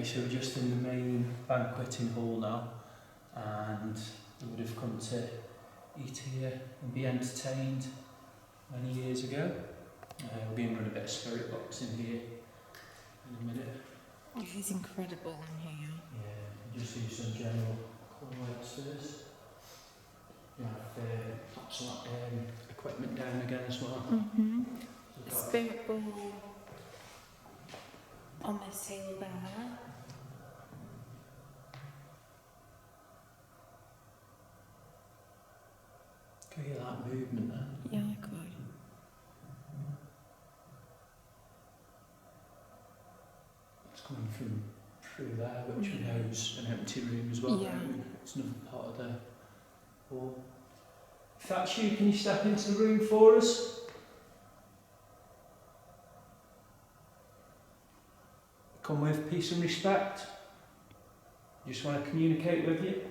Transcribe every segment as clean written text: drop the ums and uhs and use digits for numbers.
so we're just in the main banqueting hall now, and we would have come to eat here and be entertained many years ago. We're going to run a bit of spirit box in here in a minute. It is incredible in here. Yeah, just do some general call-outs first. You have perhaps equipment down again as well. Mm-hmm. A spirit ball on this table there. Can you hear that movement there? Yeah, I could. It's coming from through there, which we know is an empty room as well. Yeah. It's another part of the hall. If that's you, can you step into the room for us? Come with peace and respect. Just want to communicate with you.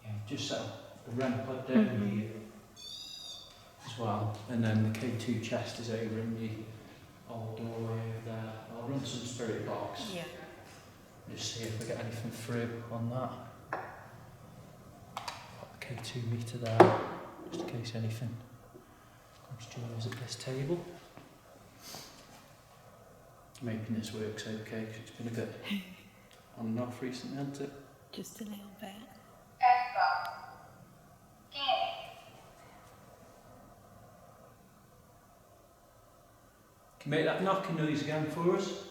Yeah, just set the ramp up down here as well. And then the K2 chest is over in the old doorway over there. I'll run some spirit box. Yeah. Just see if we get anything through on that. Put the K2 meter there, just in case anything comes to join us at this table. I'm hoping this works okay, because it's been a bit on and off recently, hasn't it? Just a little bit. Can you make that knocking noise again for us?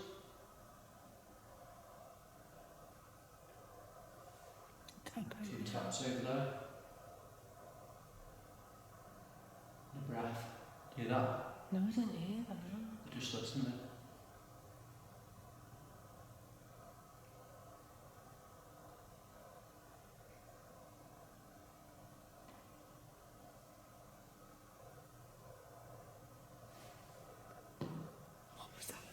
Two taps over there. A breath. Do you hear that? No, I didn't hear that. Just listen to it. What was that?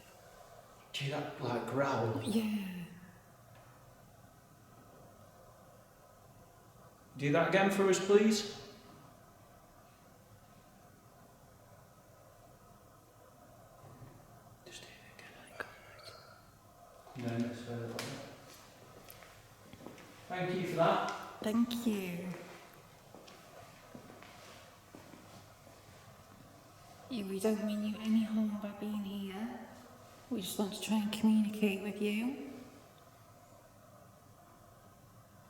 Do you hear that like growl? Yeah. Do that again for us, please. Just do it again. No, it's thank you for that. Thank you. We don't mean you any harm by being here. We just want to try and communicate with you.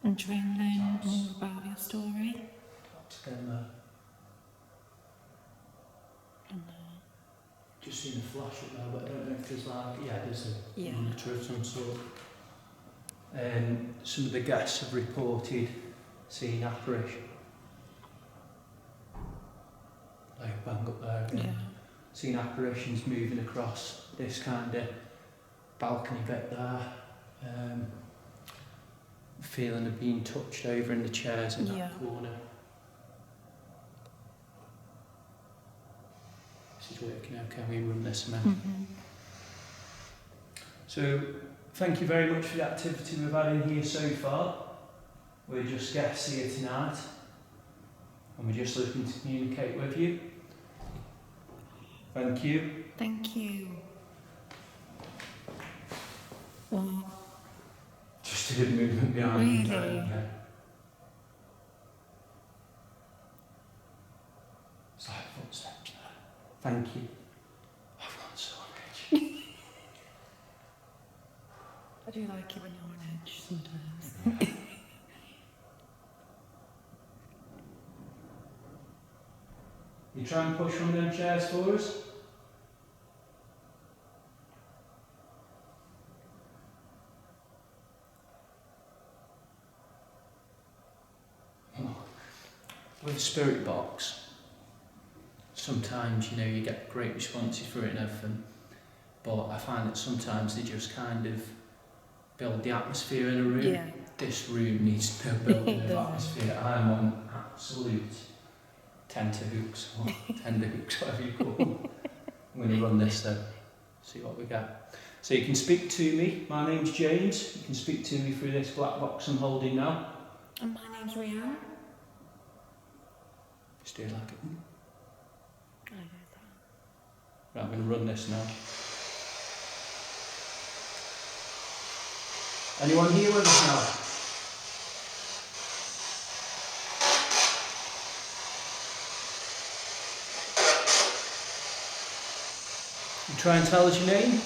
And try and learn more about your story. And, And just seen a flash up there, but I don't know if there's like, there's a monitor of some sort. Some of the guests have reported seeing apparition. Like bang up there again. yeah. Seeing apparitions moving across this kind of balcony bit there. Feeling of being touched over in the chairs in that corner. This is working okay, we run this a minute. So, thank you very much for the activity we've had in here so far. We're just guests here tonight, and we're just looking to communicate with you. Thank you. Thank you. Well, just did a movement behind you. Really? It's like footsteps there. Thank you. I've got so much. I do like it when you're on edge sometimes. You try and push one of them chairs for us. With a spirit box, sometimes you get great responses for it and everything, but I find that sometimes they just kind of build the atmosphere in a room. Yeah. This room needs no building of atmosphere. I'm on absolute tenterhooks, or tenderhooks, whatever you call them. I'm going to run this though, see what we get. So you can speak to me. My name's James. You can speak to me through this black box I'm holding now. And my name's Rhiannon. Just do it like it. I heard that. Right, I'm going to run this now. Anyone here with us now? You try and tell us your name?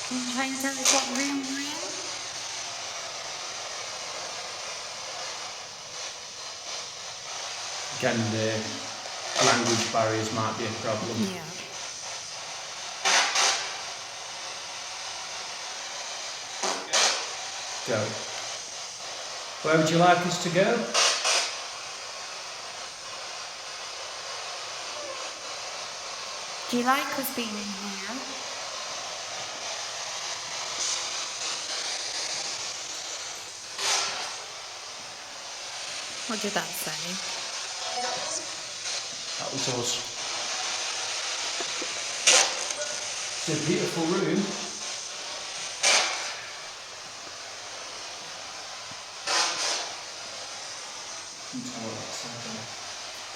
Can you try and tell us what room we're in? Again, the language barriers might be a problem. Yeah. Go. Where would you like us to go? Do you like us being in here? What did that say? That was us. It's a beautiful room.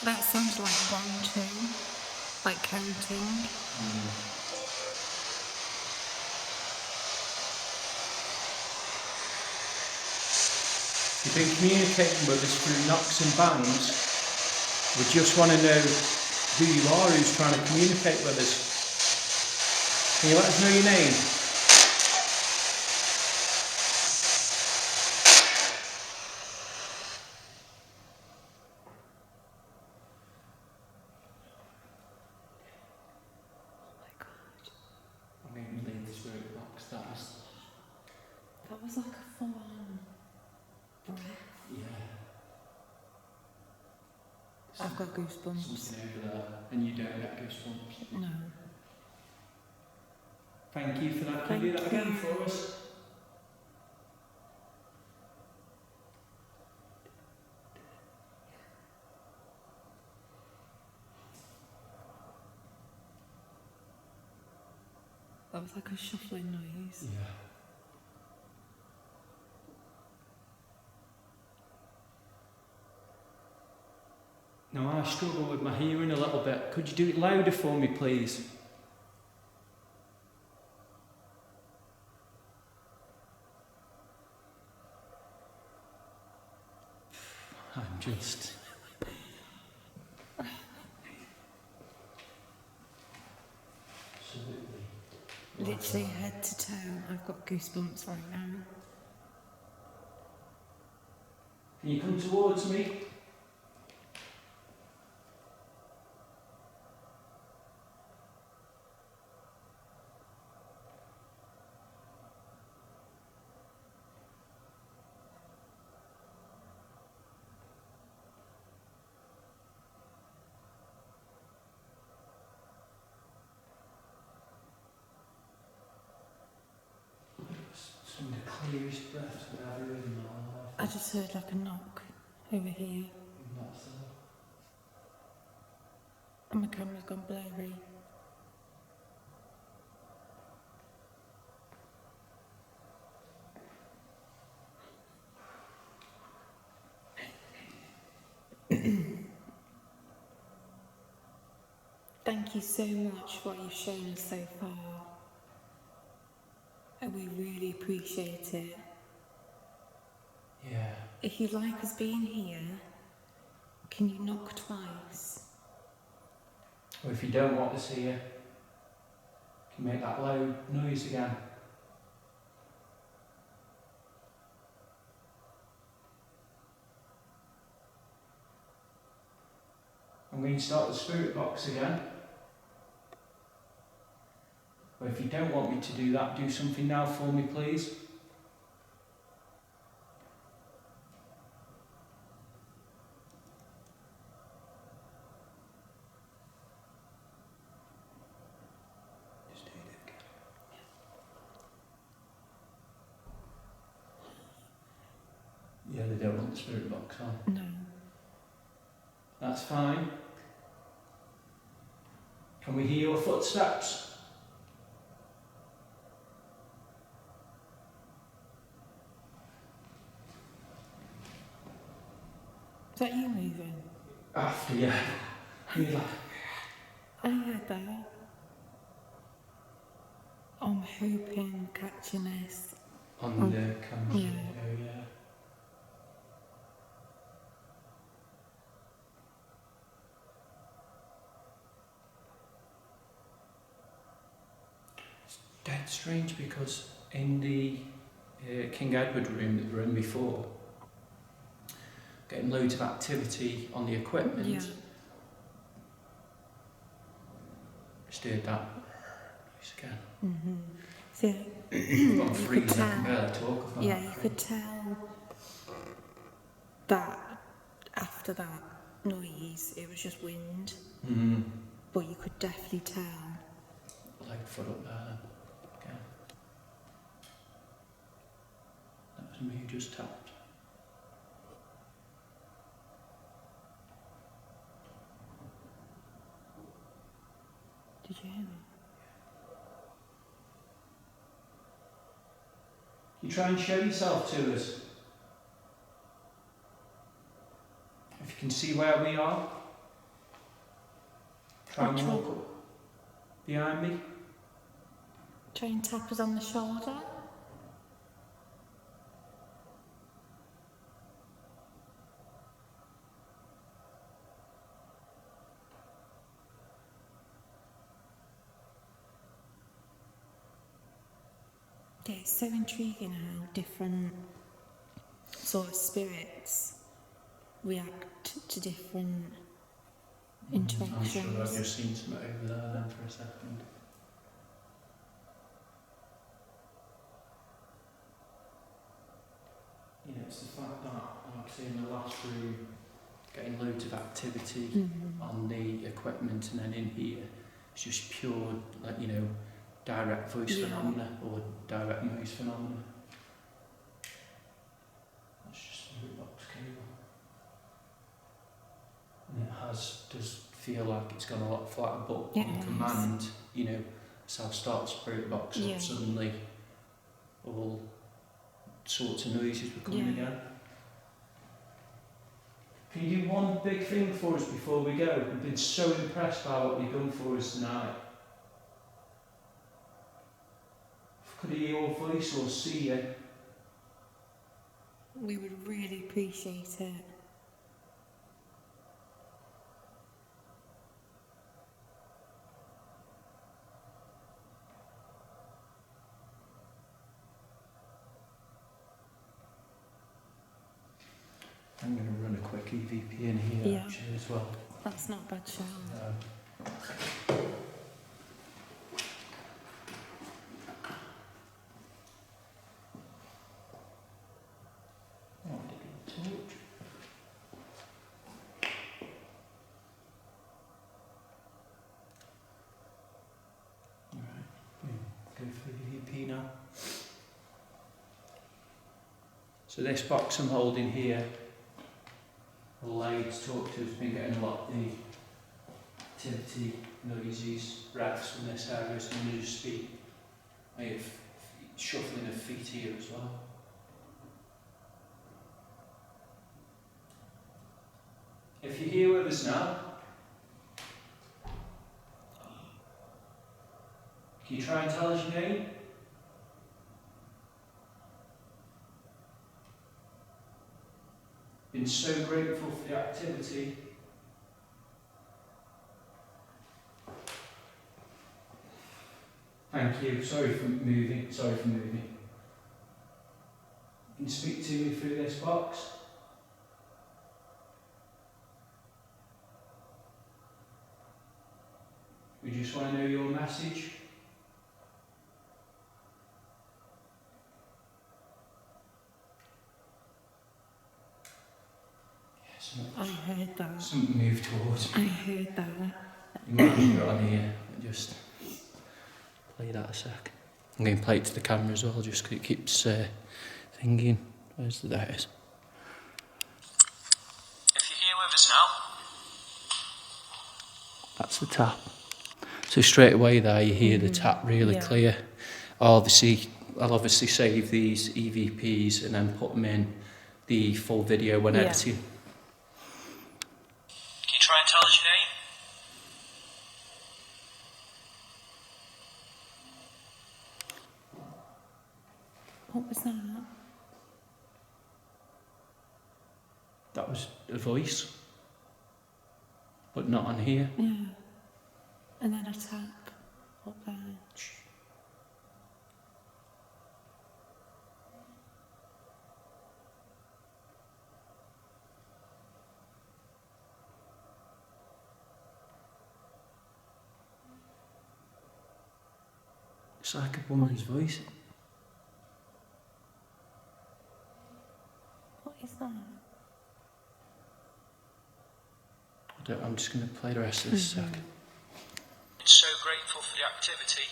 That sounds like 1, 2, like counting. You've been communicating with us through knocks and bangs. We just want to know who you are, who's trying to communicate with us. Can you let us know your name? I mean, leave the spirit box. That was like a full-on breath. Yeah. I've got goosebumps. Something over there, and you don't get goosebumps. No. Thank you for that. Can you do that again for us? That was like a shuffling noise. Yeah. Now I struggle with my hearing a little bit. Could you do it louder for me, please? I'm just... Absolutely. Literally head to toe. I've got goosebumps right now. Can you come towards me? Some of the clearest breaths I've ever heard in my life. I just heard like a knock over here. That's And my camera's gone blurry. Thank you so much for what you've shown us so far. And we really appreciate it. Yeah. If you like us being here, can you knock twice? Or if you don't want us here, can you make that loud noise again? I'm going to start the spirit box again. Or if you don't want me to do that, do something now for me, please. Just do it again. Yeah, they don't want the spirit box on. No. That's fine. Can we hear your footsteps? that you moving? After, yeah. You're like, I heard that. I'm hoping catching this. on the camera. Yeah. Oh, yeah. It's dead strange because in the King Edward room that we were in before, getting loads of activity on the equipment. Yeah. Just heard that noise again. Mm-hmm. So I've got a you freeze, could I can tell. barely talk of that. Yeah, you could tell that after that noise, it was just wind. Mm. But you could definitely tell. Like foot up there then. Okay. That was me who just tapped. Did you hear me? You try and show yourself to us. If you can see where we are, try and walk up behind me. Try and tap us on the shoulder. Yeah, it's so intriguing how different sort of spirits react to different interactions. I'm sure I've just seen something over there then for a second. You know, it's the fact that, like I say, in the last room, getting loads of activity on the equipment, and then in here, it's just pure, like, you know, direct voice phenomena or direct noise phenomena. That's just a root box cable. And it does feel like it's gone a lot flatter, but on command, you know, so I'll start the spirit box up, suddenly all sorts of noises were coming again. Can you do one big thing for us before we go? We've been so impressed by what you've done for us tonight. Could hear your voice or see you. We would really appreciate it. I'm going to run a quick EVP in here actually as well. That's not a bad shout. So this box I'm holding here will allow you to talk to us. Been getting a lot of the activity, noises, breaths from this area, so I'm going to just speak. I have shuffling of feet here as well. If you're here with us now, can you try and tell us your name? Been so grateful for the activity. Thank you. Sorry for moving. Can you speak to me through this box? We just want to know your message. I heard that. Something moved towards me. I heard that. You might hear it on here. Just play that a sec. I'm going to play it to the camera as well, just because it keeps thinking. Where's the there it is. If you're here with us now, that's the tap. So straight away there, you hear the tap really clear. I'll obviously save these EVPs and then put them in the full video when editing. What was that? That was a voice. But not on here. Yeah. And then a tap up there. It's like a woman's voice. What is that? I'm just going to play the rest of this second. It's so grateful for the activity.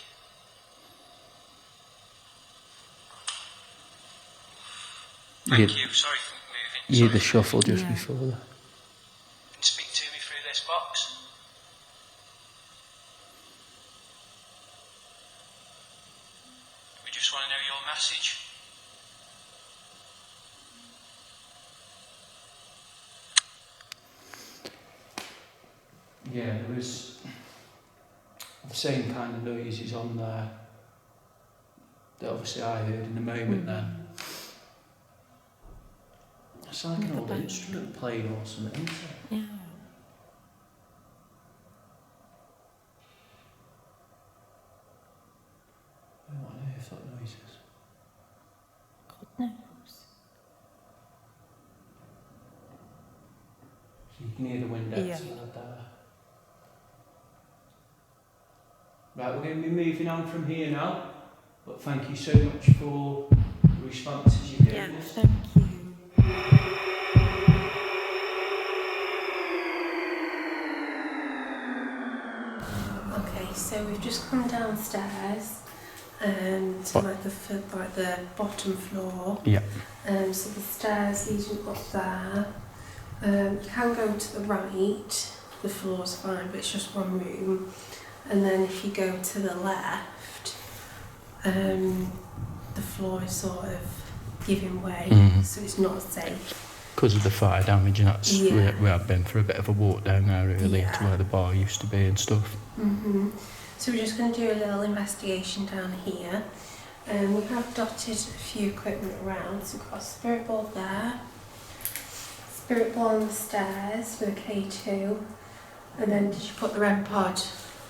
Thank you, sorry for moving. You hear the shuffle just before that. You can speak to me through this box. We just want to know your message. Yeah, there was the same kind of noises on there that obviously I heard in the moment then. It's like an old instrument played or something, isn't it? Yeah. What on earth that noise is? God knows. So you can hear the wind outside there. Right, we're going to be moving on from here now, but thank you so much for the responses you've given us. Thank you. Okay, so we've just come downstairs to the bottom floor. Yeah. So the stairs leading up there. You can go to the right. The floor's fine, but it's just one room. And then if you go to the left, the floor is sort of giving way, so it's not safe. Because of the fire damage, and that's we have been for a bit of a walk down there really to where the bar used to be and stuff. So we're just going to do a little investigation down here. We have dotted a few equipment around, so we've got a spirit board there, spirit board on the stairs with a K2, and then did you put the REM pod?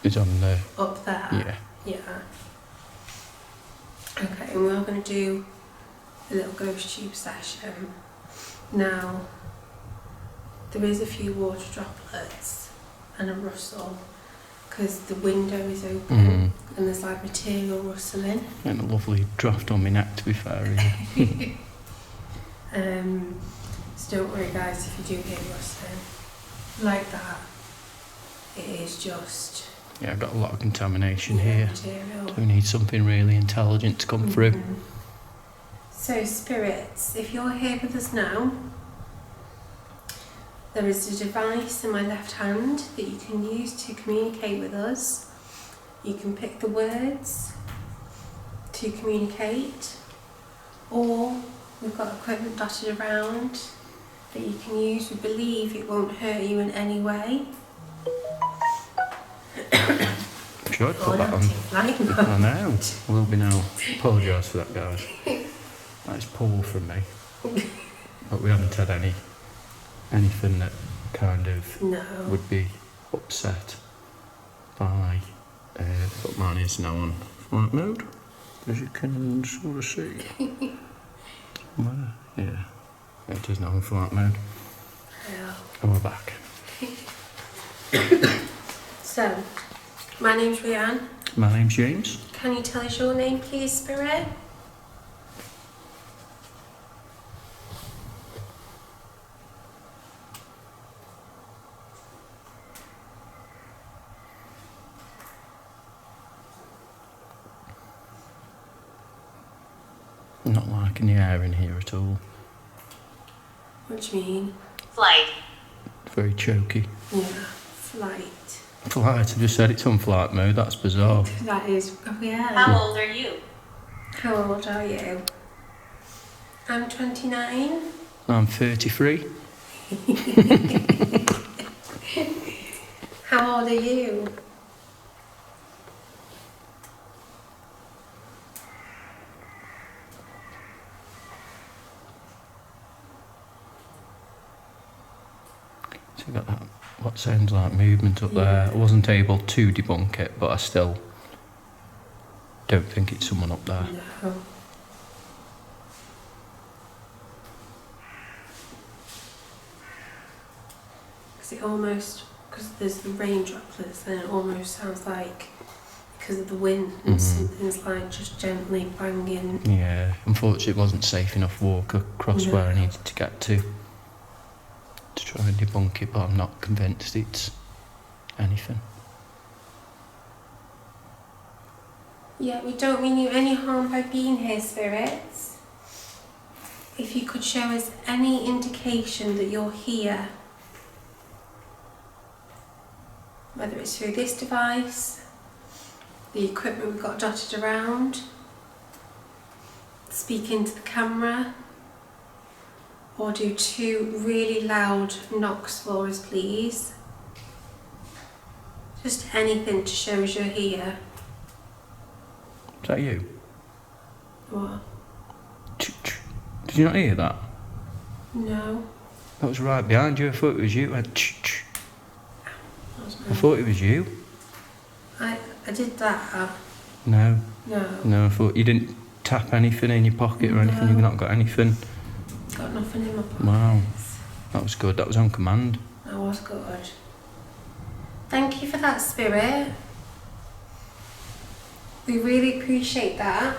It's on there. Up there? Yeah. Yeah. Okay, and we're going to do a little ghost tube session. Now, there is a few water droplets and a rustle because the window is open and there's like material rustling. And a lovely draft on my neck, to be fair. Really. So don't worry guys if you do hear rustling like that. It is just... Yeah, I've got a lot of contamination here. Material. So we need something really intelligent to come through. So spirits, if you're here with us now, there is a device in my left hand that you can use to communicate with us. You can pick the words to communicate, or we've got equipment dotted around that you can use. We believe it won't hurt you in any way. Should I put that on now? Will be now. Apologise for that, guys. That's poor from me. But we haven't had anything that kind of would be upset by. But mine is now on flight mode, as you can sort of see. Well, yeah, it is now on flight mode. Yeah. And we're back. So, my name's Rhiann. My name's James. Can you tell us your name, please, Spirit? Not liking the air in here at all. What do you mean? Flight. Very choky. Yeah, flight. Flight, I just said it's on flight mode, that's bizarre. That is, yeah. How old are you? How old are you? I'm 29. I'm 33. How old are you? So you got that, what sounds like movement up there. I wasn't able to debunk it, but I still don't think it's someone up there. No. Because there's the rain droplets, then it almost sounds like, because of the wind, and something's like just gently banging. Yeah, unfortunately it wasn't safe enough walk across where I needed to get to try and debunk it, but I'm not convinced it's anything. Yeah, we don't mean you any harm by being here, spirits. If you could show us any indication that you're here, whether it's through this device, the equipment we've got dotted around, speak into the camera, or do 2 really loud knocks for us, please. Just anything to show us you're here. Is that you? What? Did you not hear that? No. That was right behind you. I thought it was you. That was I thought it was you. I did that. No. No. No, I thought you didn't tap anything in your pocket or anything. No. You've not got anything. Got nothing in my pockets. Wow. That was good. That was on command. That was good. Thank you for that, spirit. We really appreciate that.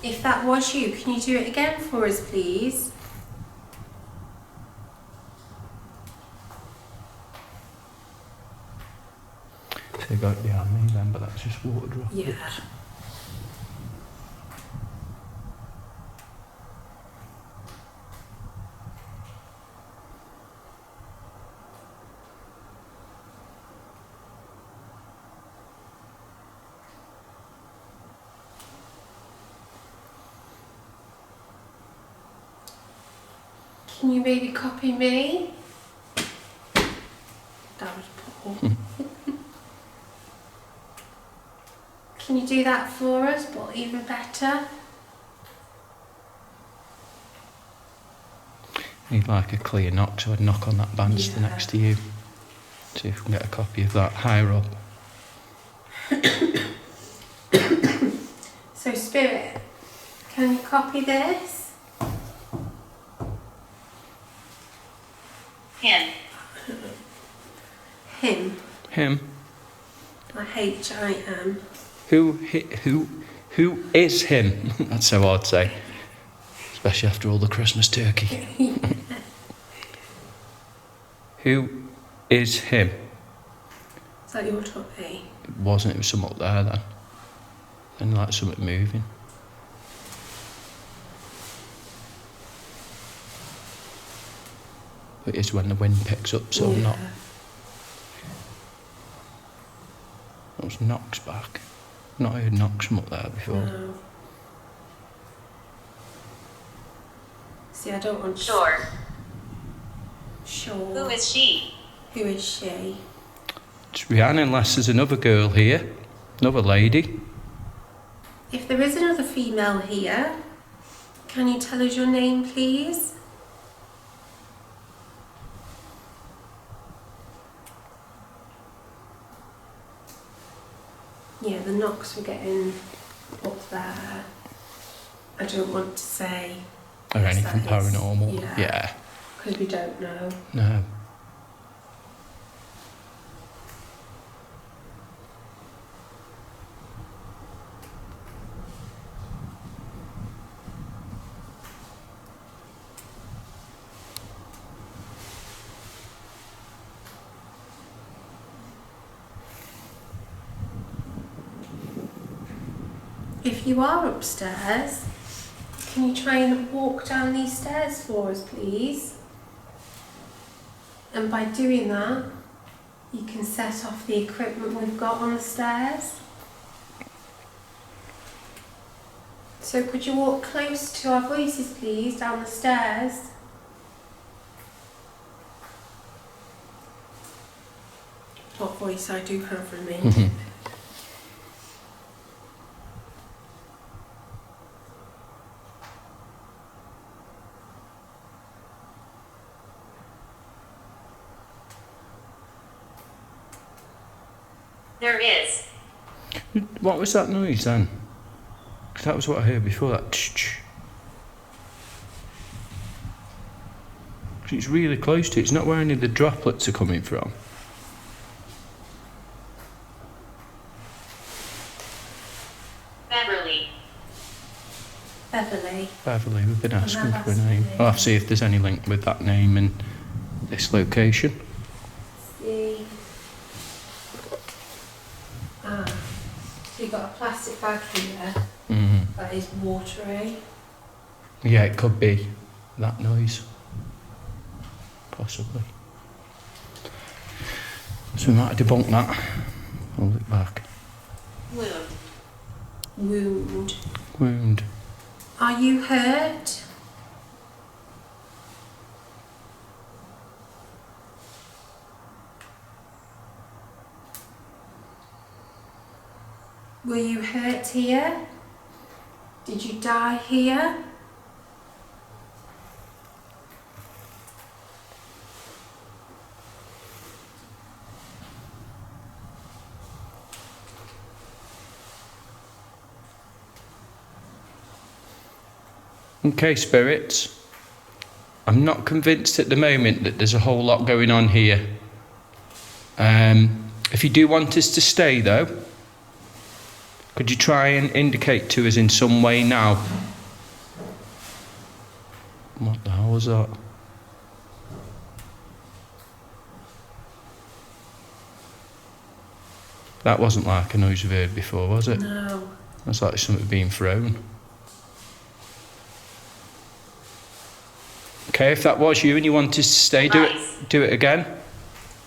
If that was you, can you do it again for us, please? So you got it behind me then, but that's just water droplets. Yeah. Can you maybe copy me? That was poor. Can you do that for us, but even better? Need like a clear knock, so I'd knock on that banister next to you. See if we can get a copy of that higher up. So, spirit, can you copy this? Him. Him. Him? Like H-I-M. Who is him? That's so hard to say. Especially after all the Christmas turkey. Who is him? Is that your topic? It wasn't, it was something up there then. And like something moving. But it's when the wind picks up, so I'm not. That was knocks back. Not heard knocks from up there before. No. See, I don't want Sure. Sure. Who is she? Who is she? It's Rhiannon, unless there's another girl here. Another lady. If there is another female here, can you tell us your name, please? Yeah, the knocks we're getting up there. I don't want to say. Or yes, anything that is- paranormal. Yeah. Because we don't know. No. If you are upstairs, can you try and walk down these stairs for us, please? And by doing that, you can set off the equipment we've got on the stairs. So could you walk close to our voices, please, down the stairs? What voice I do have remaining. There is. What was that noise then? 'Cause that was what I heard before, that tch-tch. It's really close to it. It's not where any of the droplets are coming from. Beverly. Beverly. Beverly, we've been asking have for a asked name. for a name. I'll have to see if there's any link with that name and this location. See. Ah. So you've got a plastic bag here that is watery. Yeah, it could be that noise. Possibly. So we might have debunked that. I'll look back. Wound. Wound. Are you hurt? Were you hurt here? Did you die here? Okay, spirits. I'm not convinced at the moment that there's a whole lot going on here. If you do want us to stay though, could you try and indicate to us in some way now? What the hell was that? That wasn't like a noise we've heard before, was it? No. That's like something being thrown. Okay, if that was you and you want us to stay, do it again.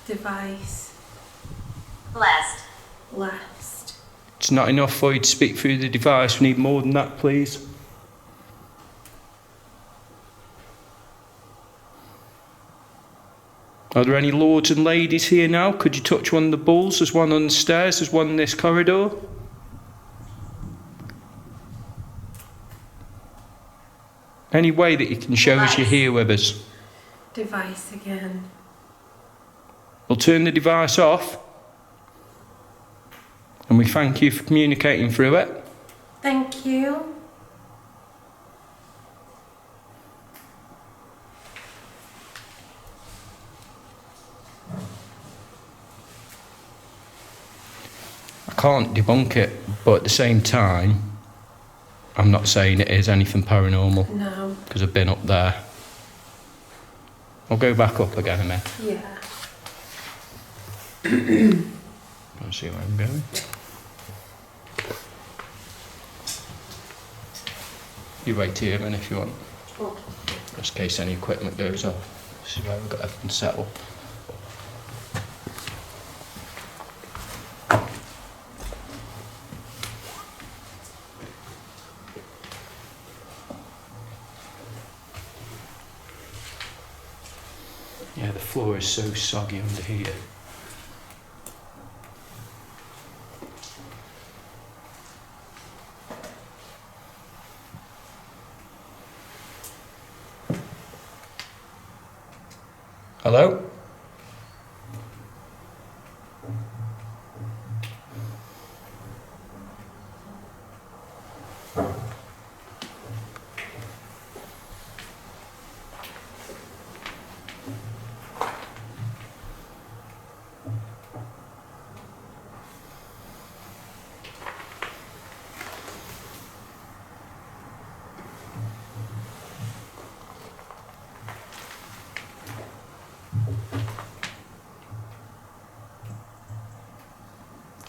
Device. Blessed. Blessed. It's not enough for you to speak through the device. We need more than that, please. Are there any lords and ladies here now? Could you touch one of the bulls? There's one on the stairs, there's one in this corridor. Any way that you can show us you're here with us? Device again. We'll turn the device off. And we thank you for communicating through it. Thank you. I can't debunk it, but at the same time, I'm not saying it is anything paranormal. No. Because I've been up there. I'll go back up again a minute. Yeah. Let's see where I'm going. You wait here then if you want. Okay. Just in case any equipment goes off. See where we've got everything set up. Yeah, the floor is so soggy under here. Hello?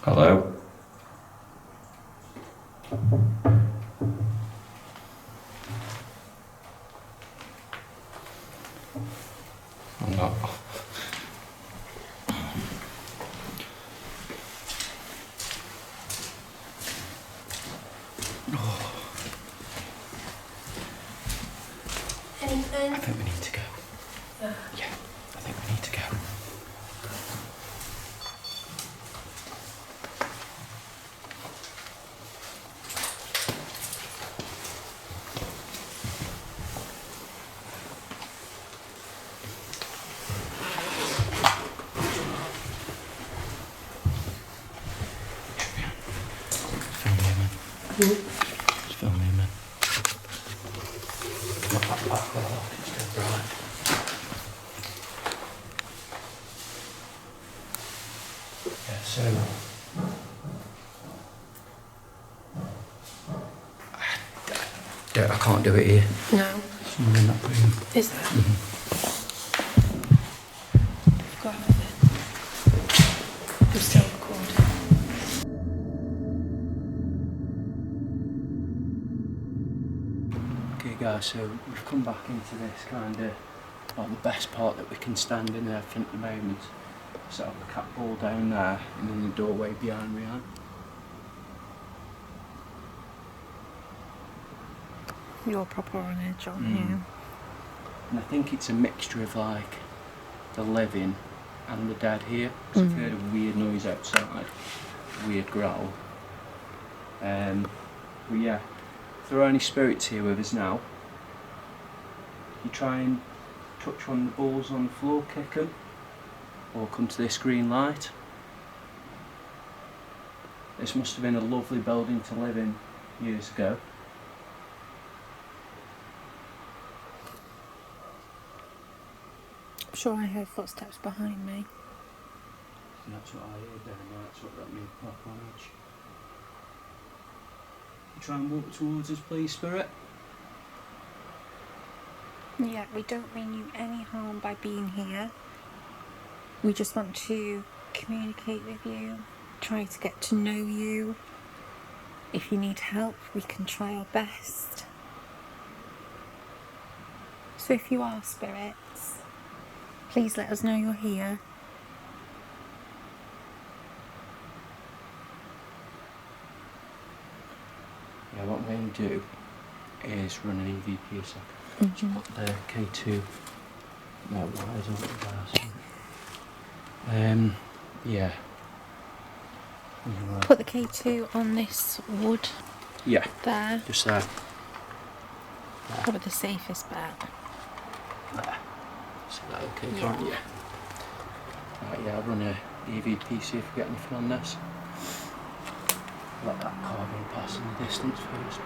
Hello? I'm not. Anything? I think we need to go. Yeah, I think we need to go. Just film me a minute. Not that back wall, it's dead bright. Yeah, so... I can't do it here. No. Someone in that room. Is there? Go ahead then. I'm still recording. Okay guys, so we've come back into this kind of, like the best part that we can stand in there for at the moment. Set up the cat ball down there and then the doorway behind me. You're proper on edge, aren't you? And I think it's a mixture of like the living and the dead here. Because I've heard a weird noise outside, weird growl. But yeah, if there are any spirits here with us now, you try and touch one of the balls on the floor, kick them, or come to this green light. This must have been a lovely building to live in years ago. I'm sure I heard footsteps behind me. And that's what I heard down there, that's what got me up on edge. You try and walk towards us, please, spirit. Yeah, we don't mean you any harm by being here. We just want to communicate with you, try to get to know you. If you need help, we can try our best. So if you are spirits, please let us know you're here. Yeah, what we're going to do is run an EVP a second. Just put the K2. No, why is all the glass? Yeah. Put the K2 on this wood. Yeah. There. Just there. Probably the safest bet. There. Is that okay? Yeah. Can't you? Right, yeah, I'll run a EVP, see if we get anything on this. Let that car go past in the distance first.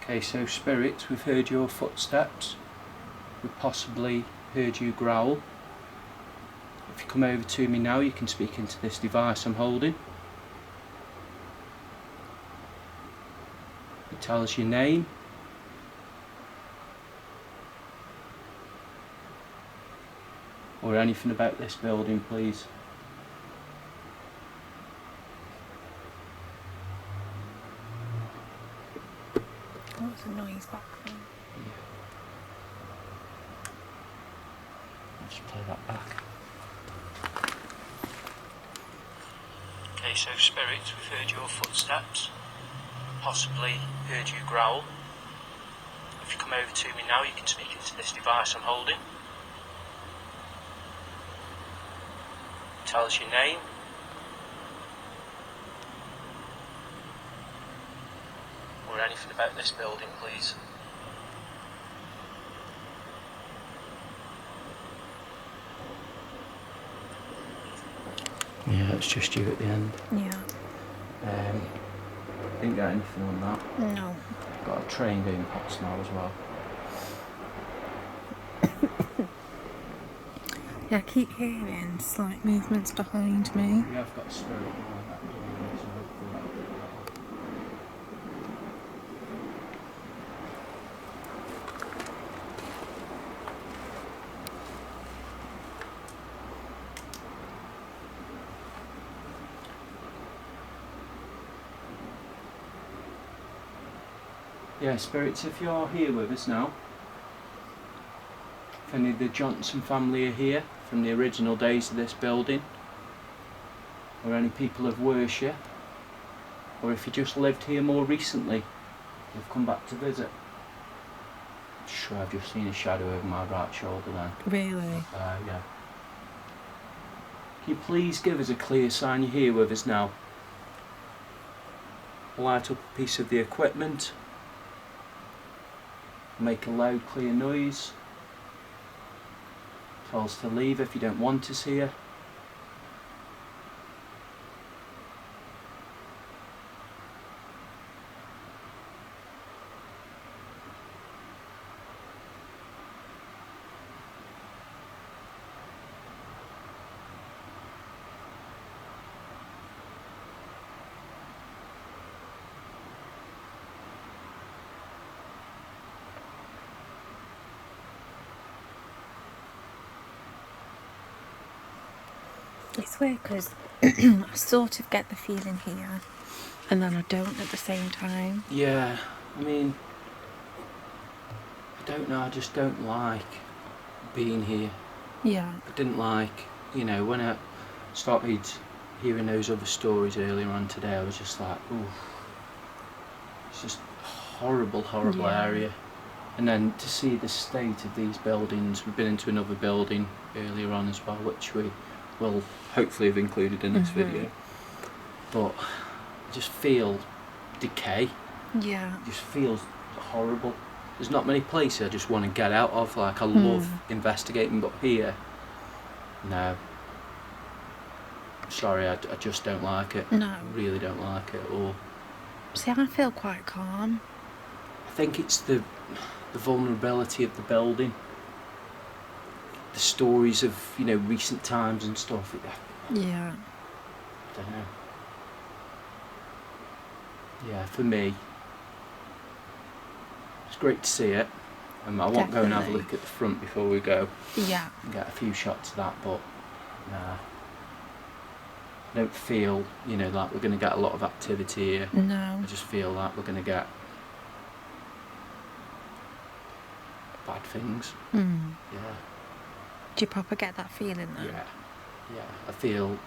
Okay, so spirits, we've heard your footsteps. We've possibly heard you growl. If you come over to me now, you can speak into this device I'm holding. You tell us your name. Or anything about this building, please. What's the noise back there? I'll just play that back. Okay, so spirits, we've heard your footsteps. Possibly heard you growl. If you come over to me now, you can speak into this device I'm holding. Tell us your name. Or anything about this building, please. Yeah, it's just you at the end. Yeah. Didn't get anything on that. No. Got a train going past now as well. Yeah, I keep hearing slight movements behind me. We have got a spirit behind that building, so hopefully that'll be well. Yeah, spirits, if you're here with us now, if any of the Johnson family are here from the original days of this building, or any people of worship, or if you just lived here more recently, you've come back to visit. Sure, I've just seen a shadow over my right shoulder then. Really? Yeah. Can you please give us a clear sign you're here with us now? Light up a piece of the equipment. Make a loud, clear noise. Tell us to leave if you don't want us here. It's weird because I sort of get the feeling here and then I don't at the same time. Yeah, I mean, I don't know, I just don't like being here. Yeah. I didn't like, when I started hearing those other stories earlier on today, I was just like, ooh, it's just a horrible area. And then to see the state of these buildings, we've been into another building earlier on as well, which we will hopefully have included in this video. But I just feel decay. Yeah. It just feels horrible. There's not many places I just want to get out of. Like, I love investigating, but here, no. Sorry, I just don't like it. No. I really don't like it at all. See, I feel quite calm. I think it's the vulnerability of the building. The stories of, recent times and stuff. Yeah. I don't know. Yeah, for me, it's great to see it. I won't go and have a look at the front before we go. Yeah. And get a few shots of that, but nah. I don't feel, like we're going to get a lot of activity here. No. I just feel like we're going to get bad things. Yeah. Do you proper get that feeling then? Yeah. I feel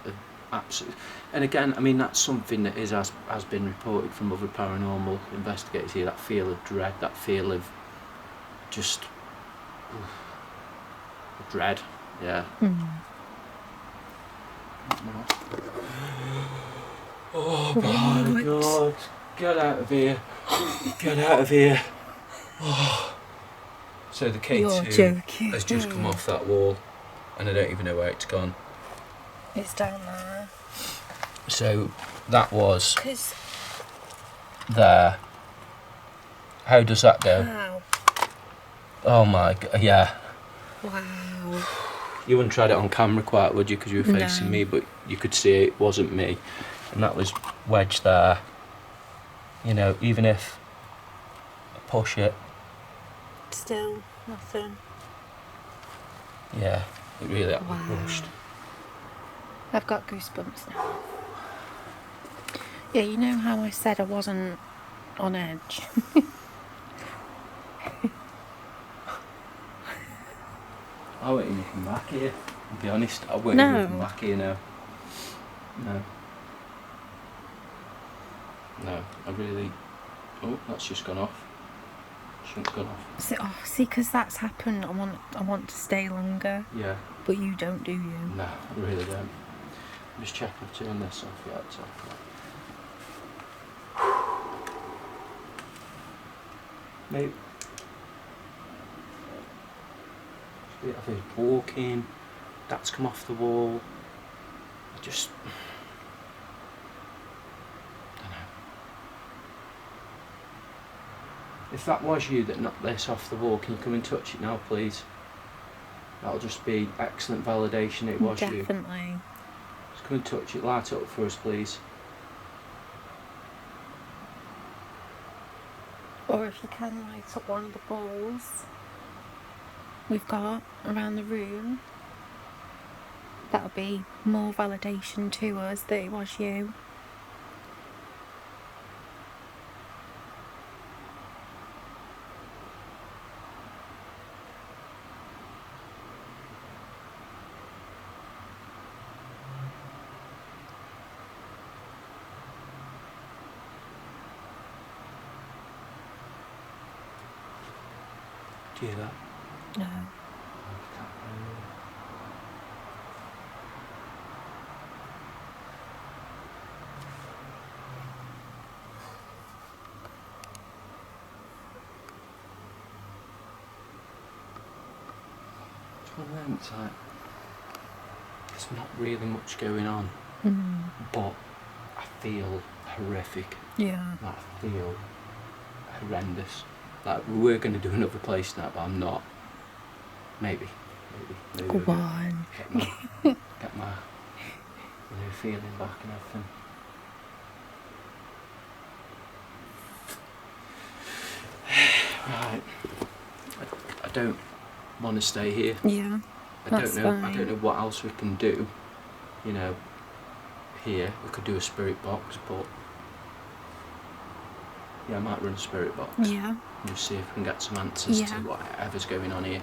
absolutely. And again, I mean, that's something that has been reported from other paranormal investigators here. That feel of dread, that feel of just dread. Yeah. Oh my God! Get out of here! Get out of here! Oh. So the K2 has just come off that wall, and I don't even know where it's gone. It's down there. So that was 'Cause there. How does that go? Wow. Oh my God! Yeah. Wow. You wouldn't try it on camera quite, would you? Because you were facing me, but you could see it wasn't me, and that was wedged there. Even if I push it. Still nothing. Yeah, it really Wow. pushed. I've got goosebumps now. Yeah, you know how I said I wasn't on edge? I won't even come back here, to be honest. I won't even come back here now. No, I really... Oh, that's just gone off. Shouldn't have gone off. See, because that's happened. I want to stay longer. Yeah. But you don't, do you? No, I really don't. Just check I've turned this off. Yeah, it's off. Maybe. I've heard walking. That's come off the wall. I just... don't know. If that was you that knocked this off the wall, can you come and touch it now, please? That'll just be excellent validation it was you. Definitely. Just come and touch it. Light it up for us, please. Or if you can light up one of the balls we've got around the room, that'll be more validation to us that it was you. Do you hear that? No. one of them, it's like, there's not really much going on, but I feel horrific. Yeah. Like, I feel horrendous. Like, we were going to do another place now, but I'm not. Maybe Go on. Get my feeling back and everything. Right. I don't want to stay here. Yeah. I That's don't know. I fine. don't know what else we can do. You know, here we could do a spirit box, but yeah, I might run a spirit box. Yeah. And just see if we can get some answers to Yeah. whatever's going on here.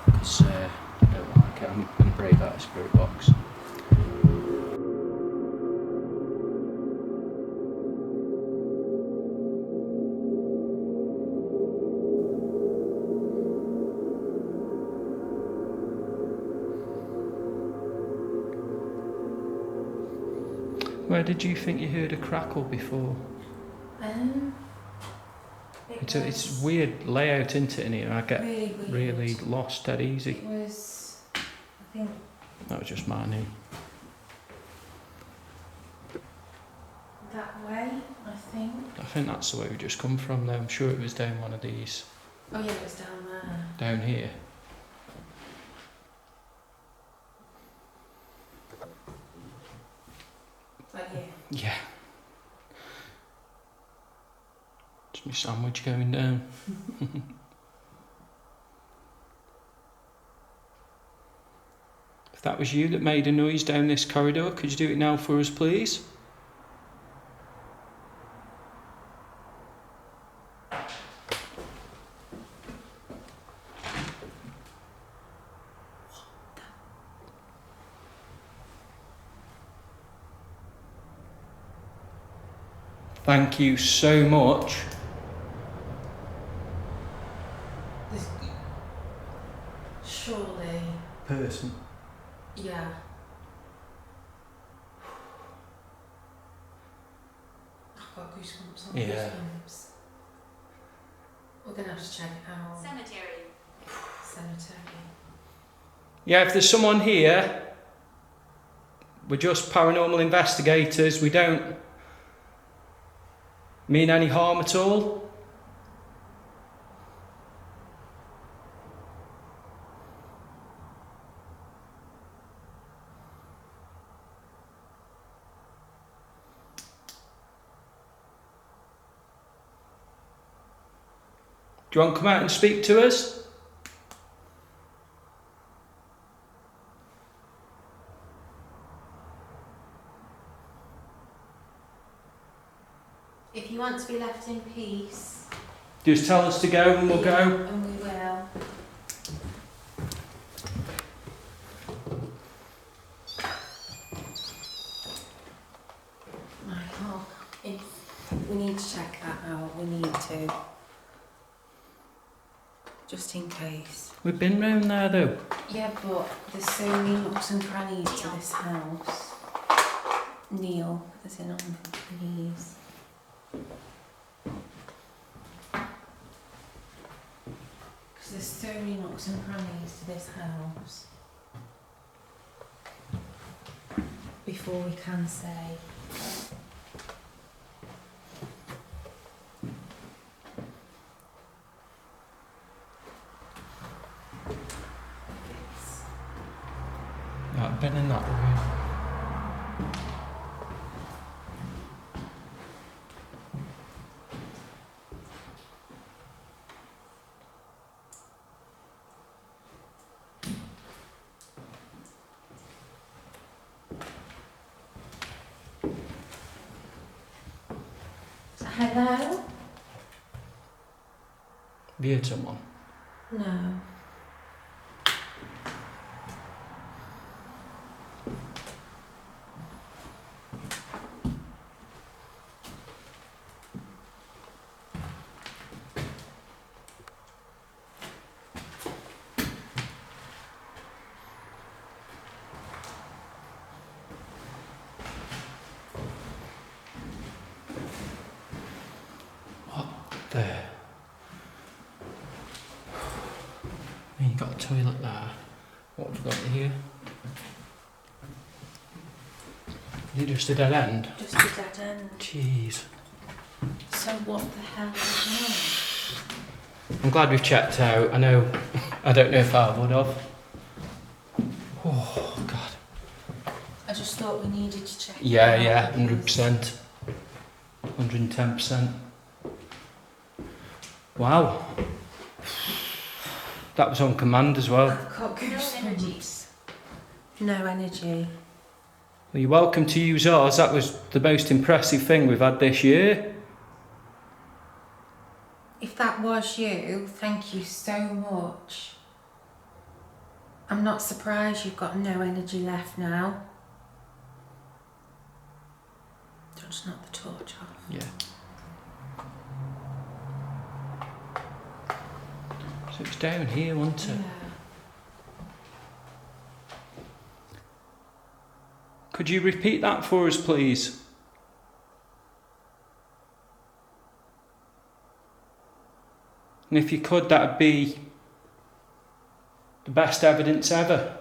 Because I don't like it. I'm brave out of spirit box. Where did you think you heard a crackle before? It's weird layout, isn't it, in here? I get really lost dead easy. It was, I think, That was just my knee. that way, I think. I think that's the way we just come from though. I'm sure it was down one of these. Oh yeah, it was down there. Down here. Like here. Yeah. It's my sandwich going down. If that was you that made a noise down this corridor, could you do it now for us, please? Thank you so much. This, surely, Person. yeah. I've got goosebumps on Yeah. goosebumps. We're going to have to check it out. Cemetery. Cemetery. Yeah, if there's someone here, we're just paranormal investigators. We don't mean any harm at all. Do you want to come out and speak to us? If you want to be left in peace, Just tell us to go and we'll go. and we will. Michael, if we need to check that out, we need to. Just in case. We've been round there though. Yeah, but there's so many nooks and crannies to this house. Neil, as in on his knees. Because there's so many nooks and crannies to this house. Before we can say. I've been in that room. Hello? Have you heard someone? No. got a toilet there. What have we got here? Is it just a dead end? Just a dead end. Jeez. So what the hell is I'm glad we've checked out. I don't know if I would have. Oh, God. I just thought we needed to check. Yeah, 100%. 110%. Wow. That was on command as well. I've got goosebumps. No energy. Well, you're welcome to use ours. That was the most impressive thing we've had this year. If that was you, thank you so much. I'm not surprised you've got no energy left now. Don't just knock the torch off. Yeah. So it's down here, wasn't it? Yeah. Could you repeat that for us, please? And if you could, that'd be the best evidence ever.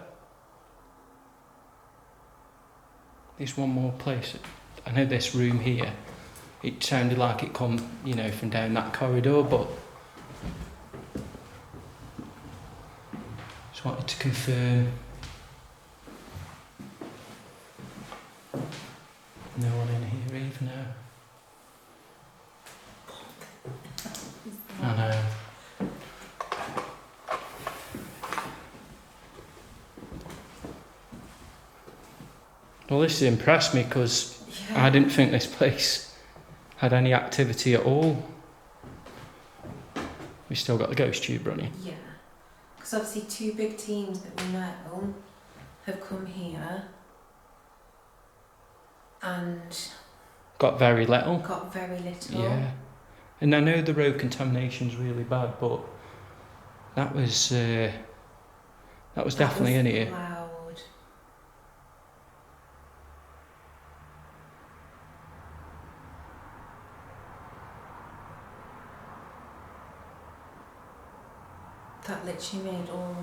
There's one more place. I know this room here, it sounded like it come, from down that corridor, but just wanted to confirm. No one in here even now. I know. Well, this impressed me because I didn't think this place had any activity at all. We still got the ghost tube running. Yeah. Because obviously 2 big teams that we know have come here and Got very little. got very little. Yeah. And I know the road contamination's really bad, but that was definitely in here. Loud. That literally made all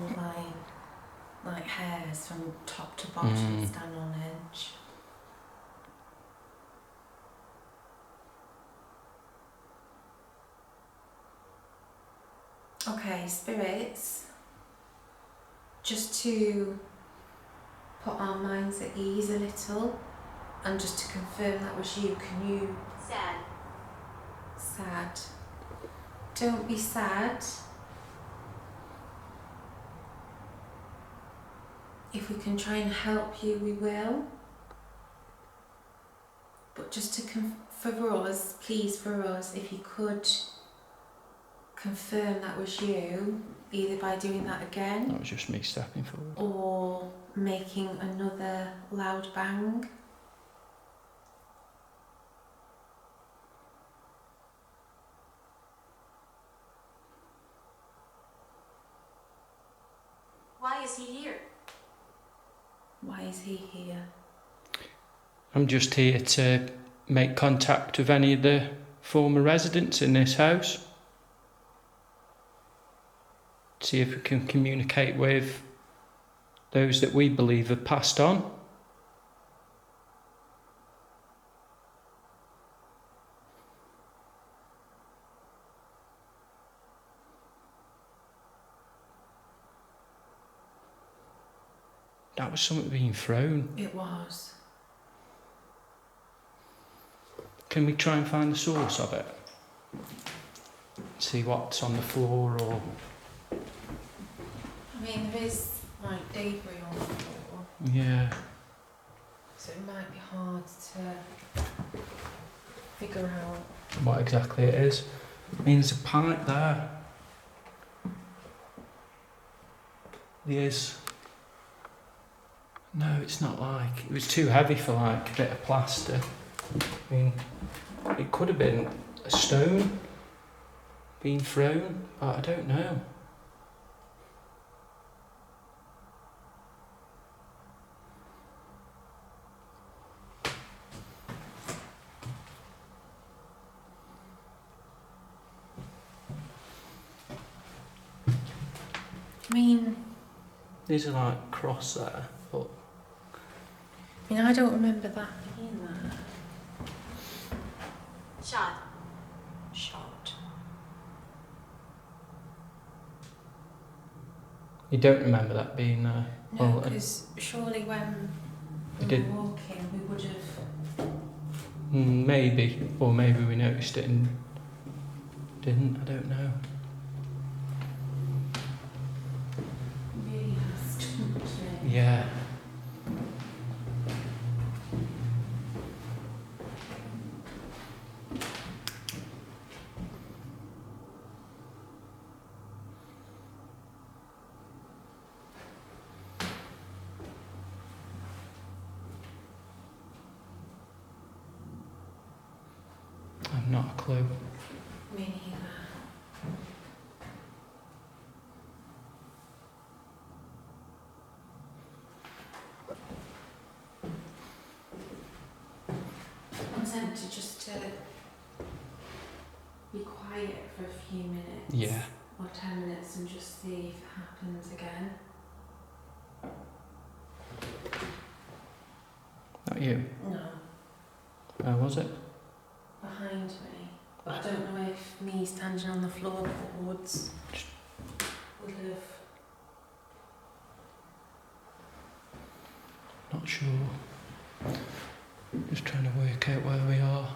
my hairs from top to bottom stand on edge. Okay, spirits, just to put our minds at ease a little and just to confirm that was you, can you... Sad. Sad. Don't be sad. If we can try and help you, we will. But just to for us, please for us, if you could confirm that was you, either by doing that again That was just me stepping forward. or making another loud bang. Why is he here? Why is he here? I'm just here to make contact with any of the former residents in this house. See if we can communicate with those that we believe have passed on. That was something being thrown. It was. Can we try and find the source of it? See what's on the floor or... I mean, there is like debris on the floor, Yeah. so it might be hard to figure out. What exactly it is. I mean, there's a pipe there. There's... No, it's not like... It was too heavy for like a bit of plaster. I mean, it could have been a stone being thrown, but I don't know. mean, These are like cross there, but I don't remember that being there. Shot. Shot. you don't remember that being there. No, Well, because surely when We we did. were walking, we would have. Maybe, or maybe we noticed it and didn't. I don't know. Really asked. Yeah. I've not a clue. Me neither. I'm tempted just to be quiet for a few minutes. Yeah. Or 10 minutes and just see if it happens again. Not you. No, Where was it? behind me. But I don't know if me standing on the floorboards would have. Not sure. Just trying to work out where we are.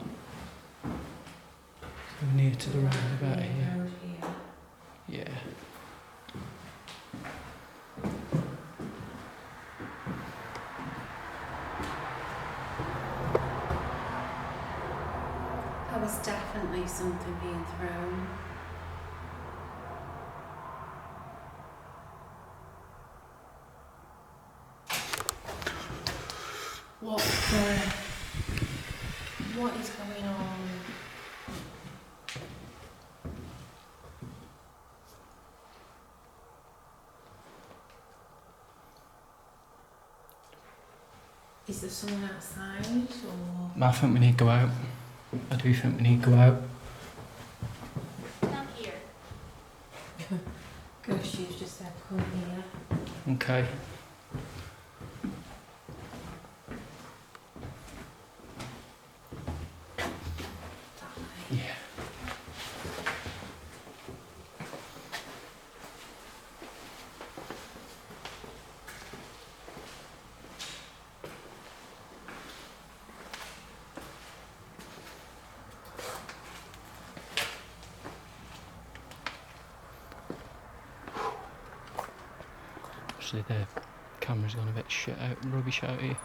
So we're near to the roundabout here. Round here. Yeah. There was definitely something being thrown. What is going on? Is there someone outside or? I think we need to go out. I do think we need to go out. Down here. Ghost, you've just said come here. Okay. Yeah. Actually, the camera's gone a bit rubbish out here.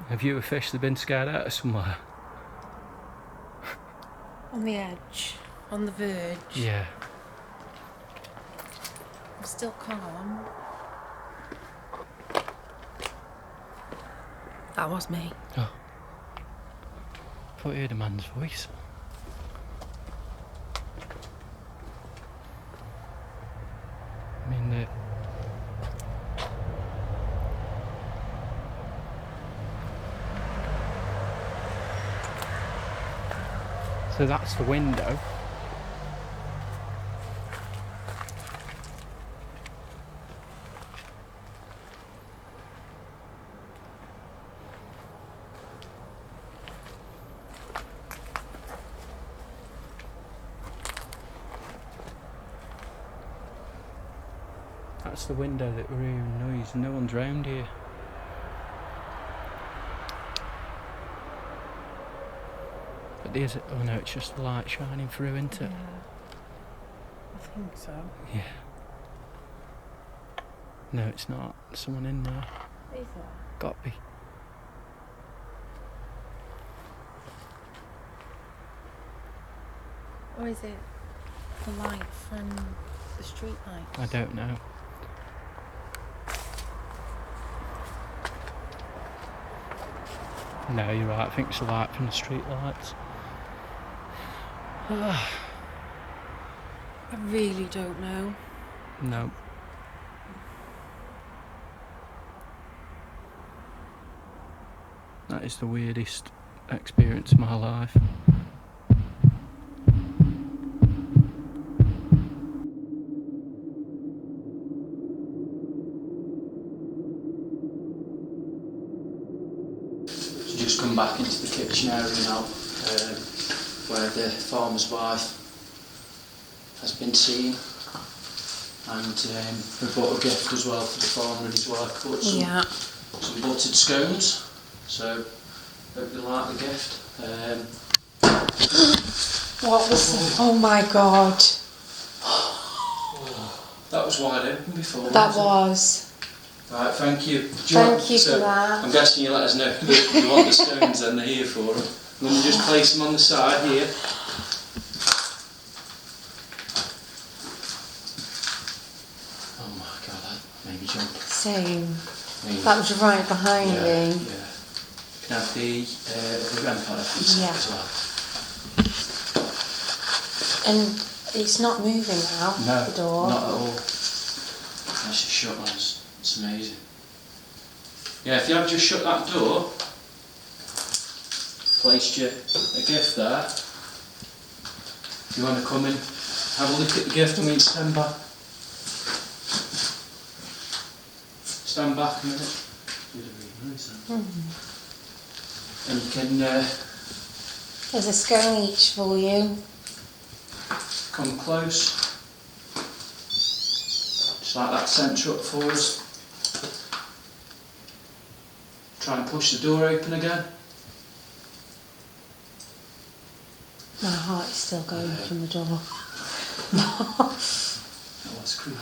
Have you officially been scared out of somewhere? On the edge, on the verge. Yeah. I'm still calm. That was me. Oh. I thought you heard a man's voice. I mean, so that's the window. That's the window that we're hearing noise. No one's round here. But there's oh no, it's just the light shining through, isn't it? I think so. Yeah. No, it's not. There's someone in there. Is there? Got be. Or is it the light from the street lights? I don't know. No, you're right. I think it's the light from the street lights. I really don't know. No. That is the weirdest experience of my life. just come back into the kitchen area now, where the farmer's wife has been seen, and we bought a gift as well for the farmer and his wife. Bought some buttered scones, so hope you like the gift. What was oh my god. That was wide open before. That was. Right, thank you. Thank you for that. I'm guessing you let us know that you want the stones and they're here for them. I'm going to just place them on the side here. Oh my god, that made me jump. Same. That was right behind me. Yeah. You can have the grandfather as well. And it's not moving now, No, the door. not at all. That's just shut, lads. It's amazing. Yeah, if you have just shut that door, placed you a gift there. If you want to come in, have a look at the gift, and we stand back. Stand back a minute. And you can There's a scone each for you. come close. Just like that, centre up for us. Try and push the door open again. My heart is still going from the door. That was creepy.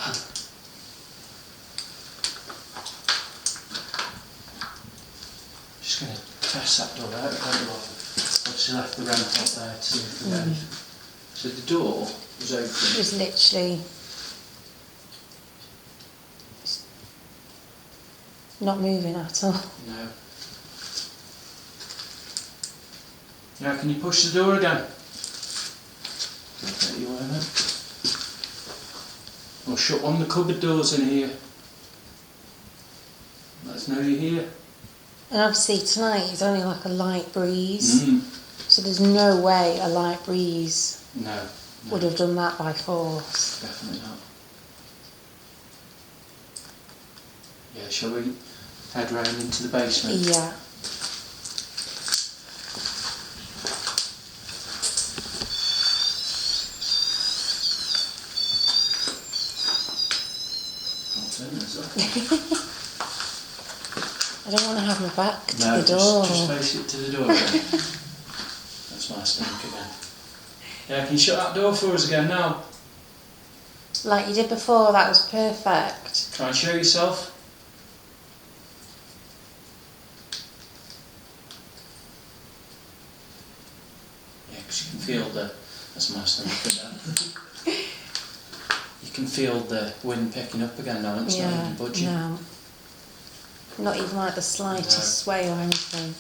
Just going to test that door out. Obviously left the ramp up there to see if we get anything. So the door was open. It was literally not moving at all. No. Now can you push the door again? Okay, you want it? Or shut one of the cupboard doors in here. Let us know you're here. And obviously tonight it's only like a light breeze. So there's no way a light breeze No. would have done that by force. Definitely not. Yeah, shall we head round into the basement? Yeah. I don't want to have my back to the door. Just face it to the door again. That's my stink again. Yeah, can you shut that door for us again now? Like you did before, that was perfect. Try and show yourself. Yeah, because you can feel that's my stomach again. You can feel the wind picking up again now, and it's not even budging. No. Not even like the slightest sway or anything.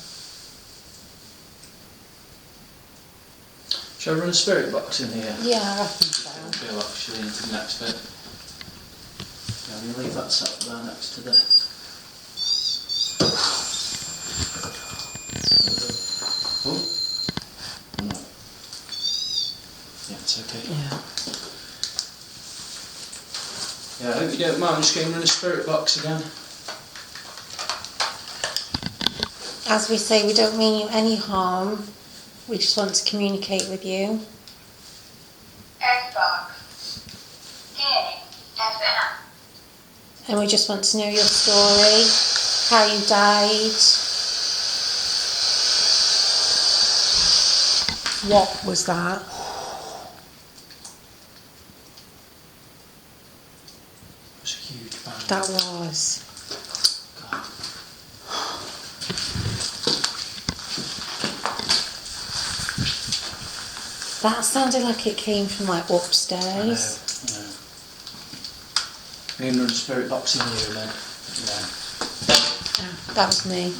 Shall I run a spirit box in here? Yeah, I reckon so. Go actually into the next bit. Yeah, I'm going to leave that sat there next to the... Oh. No. Yeah, it's okay. Yeah. Yeah, I hope you don't mind. I'm just going to run a spirit box again. As we say, we don't mean you any harm. We just want to communicate with you. Xbox. Scanning. FM. And we just want to know your story, how you died. What was that? It was a huge bang. That was. God. That sounded like it came from like upstairs. I know. I'm going to run a spirit box in here and then... Yeah. Ah, that was me.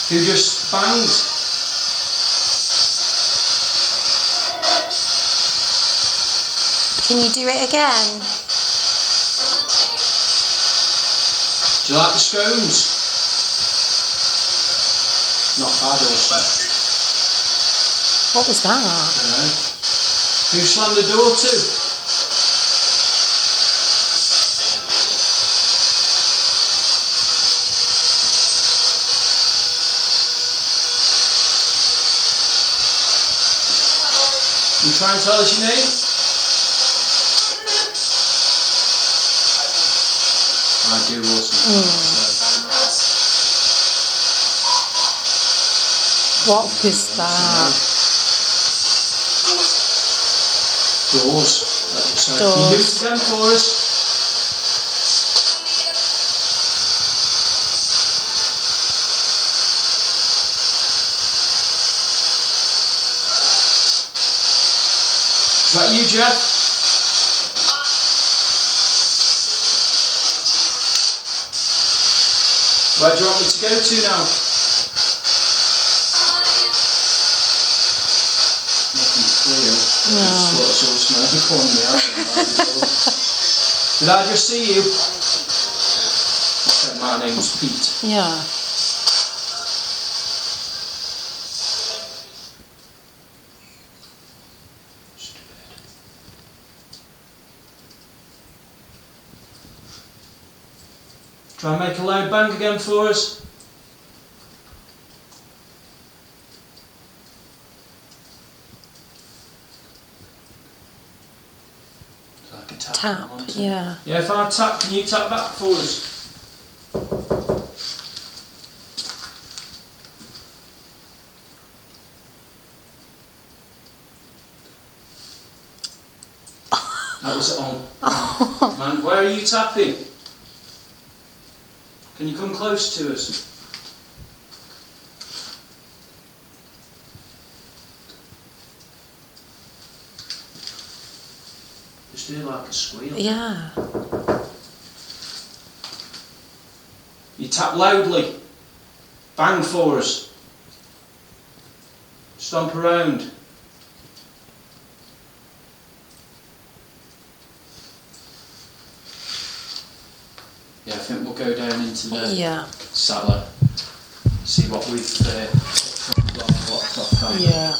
Who just banged? Can you do it again? Do you like the scones? Not bad, also. What was that? I don't know. Who slammed the door to? You try and tell us your name? I do also. What is that? Doors. Can you do it again for us? Is that you, Jeff? Where do you want me to go to now? Nothing clear. No. Did I just see you? I said my name's Pete. Yeah. Try and make a loud bang again for us. It's like a tap. Tap, yeah. Yeah, if I tap, can you tap back for us? That was it on. Man, where are you tapping? Can you come close to us? Just hear like a squeal. Yeah. You tap loudly. Bang for us. Stomp around. Yeah, I think we'll go down into the cellar, see what we've blocked off. Yeah.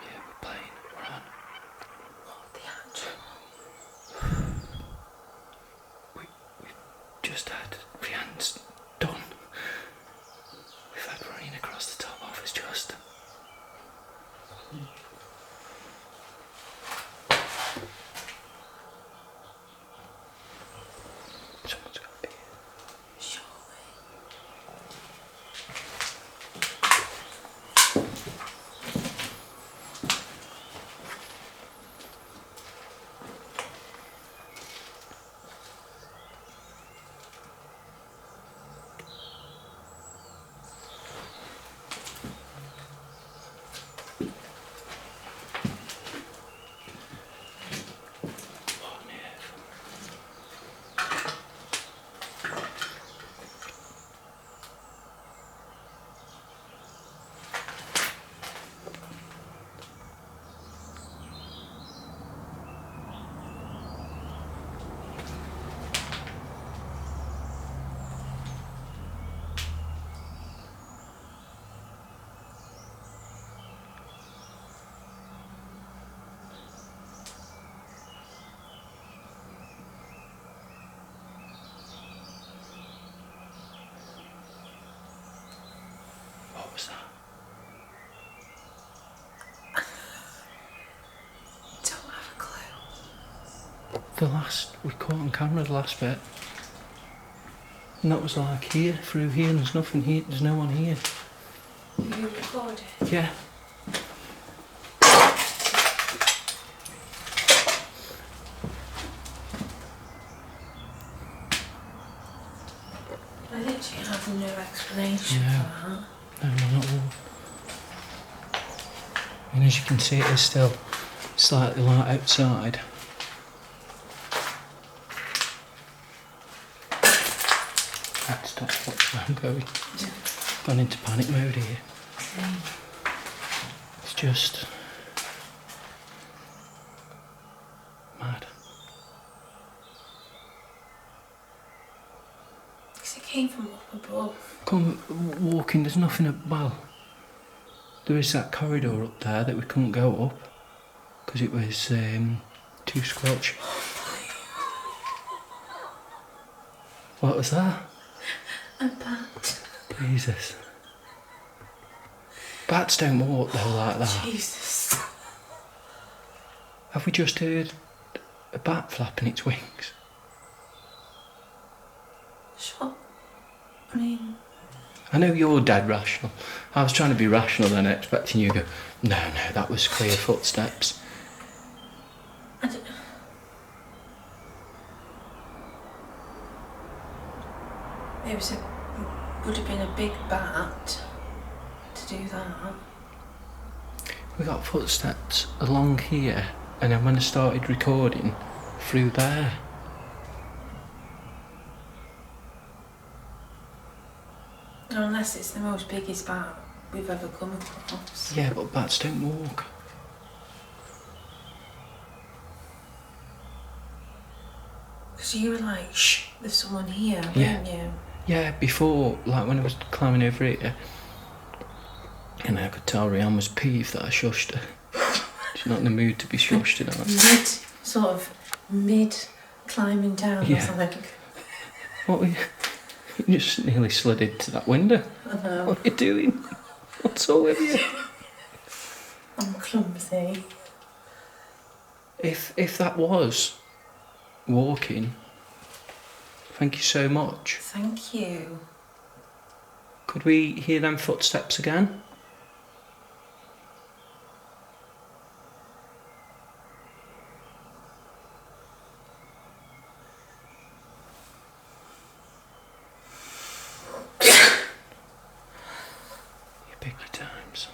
Yeah, we're playing. We're on. What the actual? We've just had Rhiann's done. We've had running across the top of us just. Someone's got to be here. Surely. What was that? Don't have a clue. We caught on camera the last bit. And that was like here, through here, and there's nothing here, there's no one here. You recorded? Yeah. I literally have no explanation No. for that. No, not at all. And as you can see, it is still slightly light outside. That's what's I'm going. Gone into panic mode here. It's just mad. Because it came from up above. Come walking, there's nothing, well, there is that corridor up there that we couldn't go up because it was too squelchy. What was that? A bat. Jesus. Bats don't walk though like that. Jesus. Have we just heard a bat flapping its wings? Sure. I mean... I know you're dead rational. I was trying to be rational then, expecting you to go, no, that was clear footsteps. Would have been a big bat to do that. We got footsteps along here, and then when I started recording, through there. Unless it's the most biggest bat we've ever come across. Yeah, but bats don't walk. Because you were like, shh, there's someone here, Yeah. weren't you? Yeah, before, like when I was climbing over here, and I could tell Rianne was peeved that I shushed her. She's not in the mood to be shushed tonight. Mid climbing down Yeah. or something. What were you? You just nearly slid into that window. I know. What are you doing? What's all with you? I'm clumsy. If that was walking, thank you so much. Thank you. Could we hear them footsteps again? You pick your times.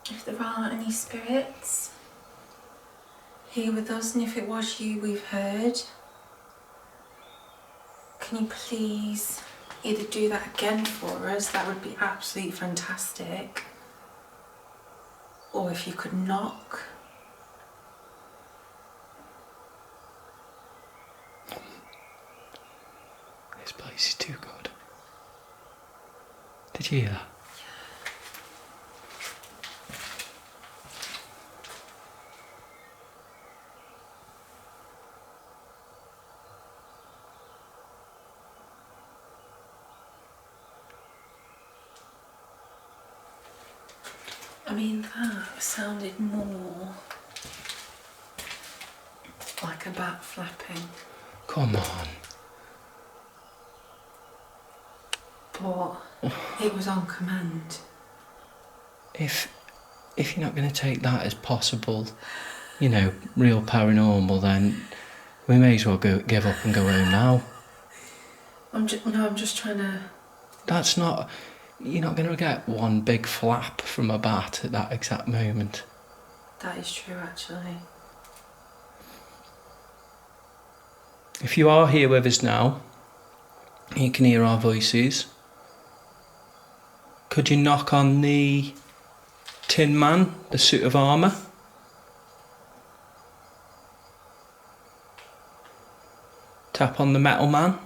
If there aren't any spirits here with us, and if it was you we've heard, can you please either do that again for us? That would be absolutely fantastic. Or if you could knock. This place is too good. Did you hear that? I mean, that sounded more like a bat flapping. Come on. But it was on command. If you're not going to take that as possible, real paranormal, then we may as well give up and go home now. I'm just trying to... That's not... You're not going to get one big flap from a bat at that exact moment. That is true, actually. If you are here with us now, you can hear our voices. Could you knock on the Tin Man, the suit of armour? Tap on the Metal Man.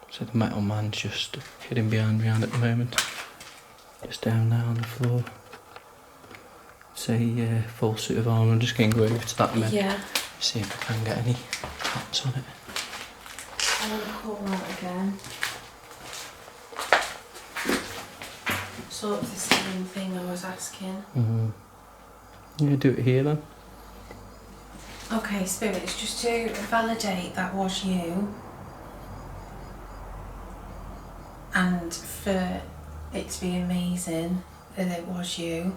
So the Metal Man's just hidden behind Rianne at the moment. Just down there on the floor. Say full suit of armour. I'm just going to go over to that minute. Yeah. See if I can get any taps on it. I want to call that again. Sort of the same thing I was asking. You do it here then. Okay, spirits, just to validate that was you. And for it to be amazing that it was you,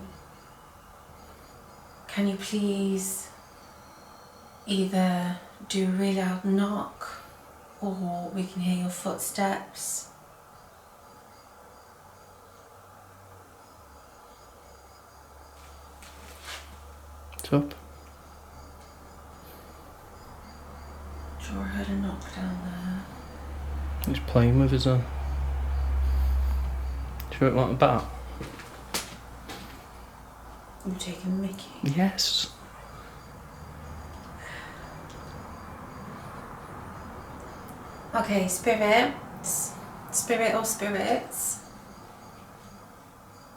can you please either do a really loud knock or we can hear your footsteps? What's up? Sure, I heard a knock down there. He's playing with us then. Do you look like a bat? You're taking a mickey. Yes. Okay, spirits. Spirit or spirits.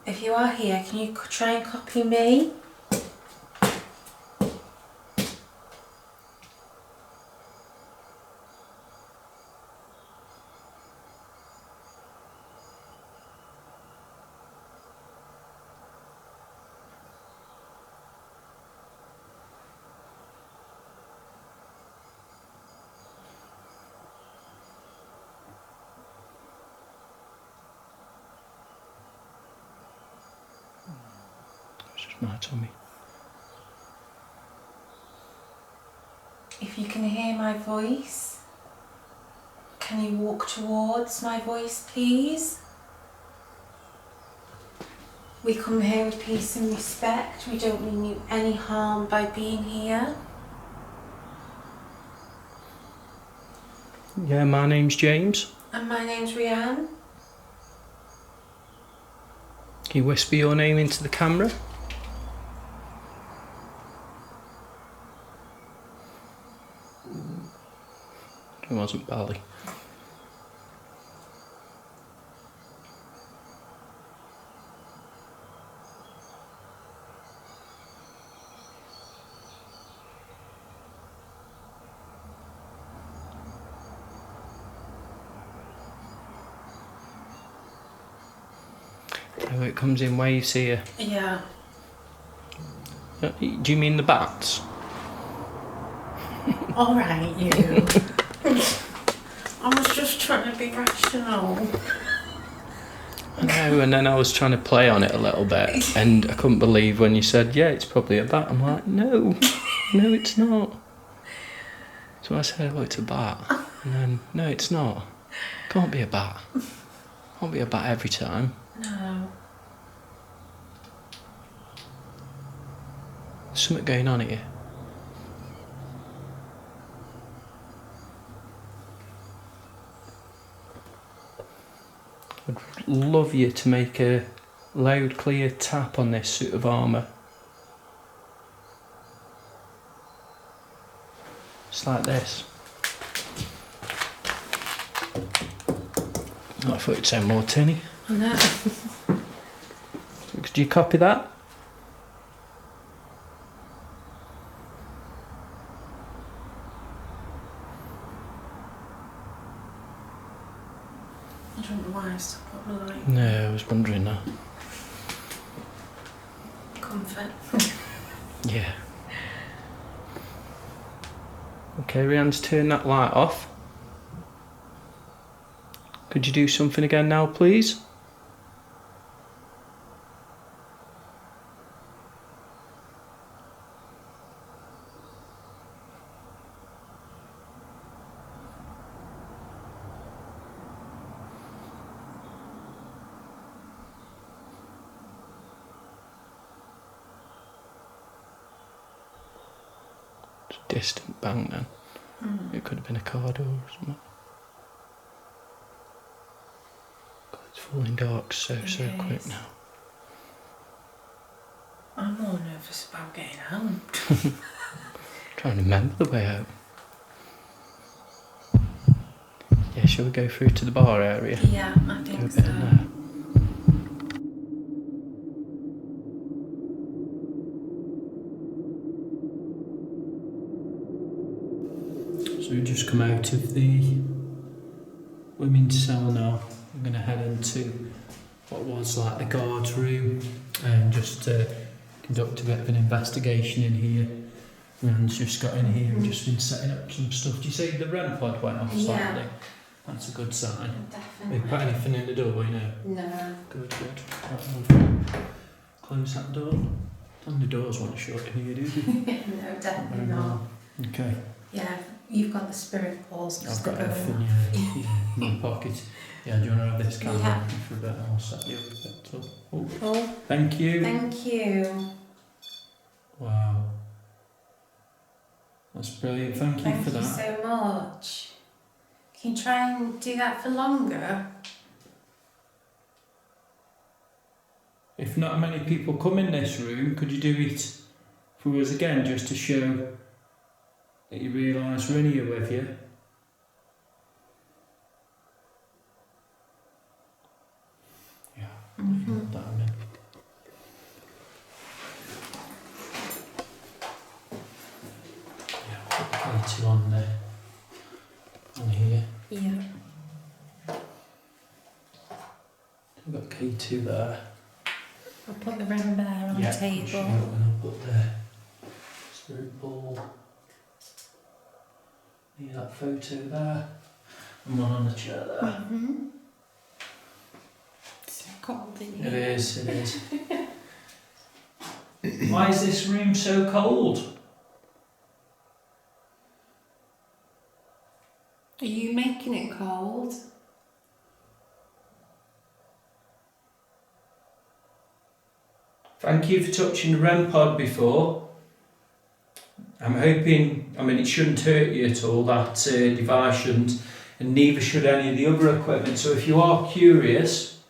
If you are here, can you try and copy me? It's just my tummy. If you can hear my voice, can you walk towards my voice, please? We come here with peace and respect. We don't mean you any harm by being here. Yeah, my name's James. And my name's Rianne. Can you whisper your name into the camera? It wasn't Bally. Oh, it comes in waves here. Yeah. Do you mean the bats? Alright, you. I was just trying to be rational. I know, and then I was trying to play on it a little bit, and I couldn't believe when you said, yeah, it's probably a bat. I'm like, no, no, it's not. So I said, oh, it's a bat. And then, no, it's not. Can't be a bat. Can't be a bat every time. No. There's something going on here. I'd love you to make a loud, clear tap on this suit of armour. Just like this. Oh, I thought you'd sound more tinny. No. Do you copy that? I don't know why I stopped up the light. No, I was wondering that. Comfort. Yeah. Okay, Rianne's turned that light off. Could you do something again now, please? It's a distant bang then. It could have been a car door or something. God, it's falling dark so quick now. I'm more nervous about getting home. Trying to remember the way out. Yeah, shall we go through to the bar area? Yeah, I Go a think bit so. in there. So we've just come out of the women's cell now. I'm going to head into what was like the guard's room and just conduct a bit of an investigation in here. Rand's just got in here and just been setting up some stuff. Do you see the REM pod went off slightly? Yeah. That's a good sign. Definitely. Have you put anything in the door, you know? No. Good. Right, we'll close that door. Don't the doors want to shut in here, do they? No, definitely not. Okay. Yeah, you've got the spirit balls. I've got everything, yeah, in my pocket. Yeah, do you want to have this camera Yeah. open for a bit? I'll set you up a bit. So, oh, Oh, thank you. thank you. Wow. That's brilliant. Thank you Thank for you that. so much. Can you try and do that for longer? if not many people come in this room, could you do it for us again, just to show that you realise we're in here with you? Yeah, put that in. Yeah, put the K2 on there, on here. Yeah. We've got K2 there. I'll put the ring bear on the table. Sure, and I'll put the spirit ball. Leave that photo there. And one on the chair there. Mm-hmm. It's so cold in here. It is, it is. Why is this room so cold? Are you making it cold? Thank you for touching the REM pod before. I'm hoping, it shouldn't hurt you at all, that device shouldn't, and neither should any of the other equipment. So if you are curious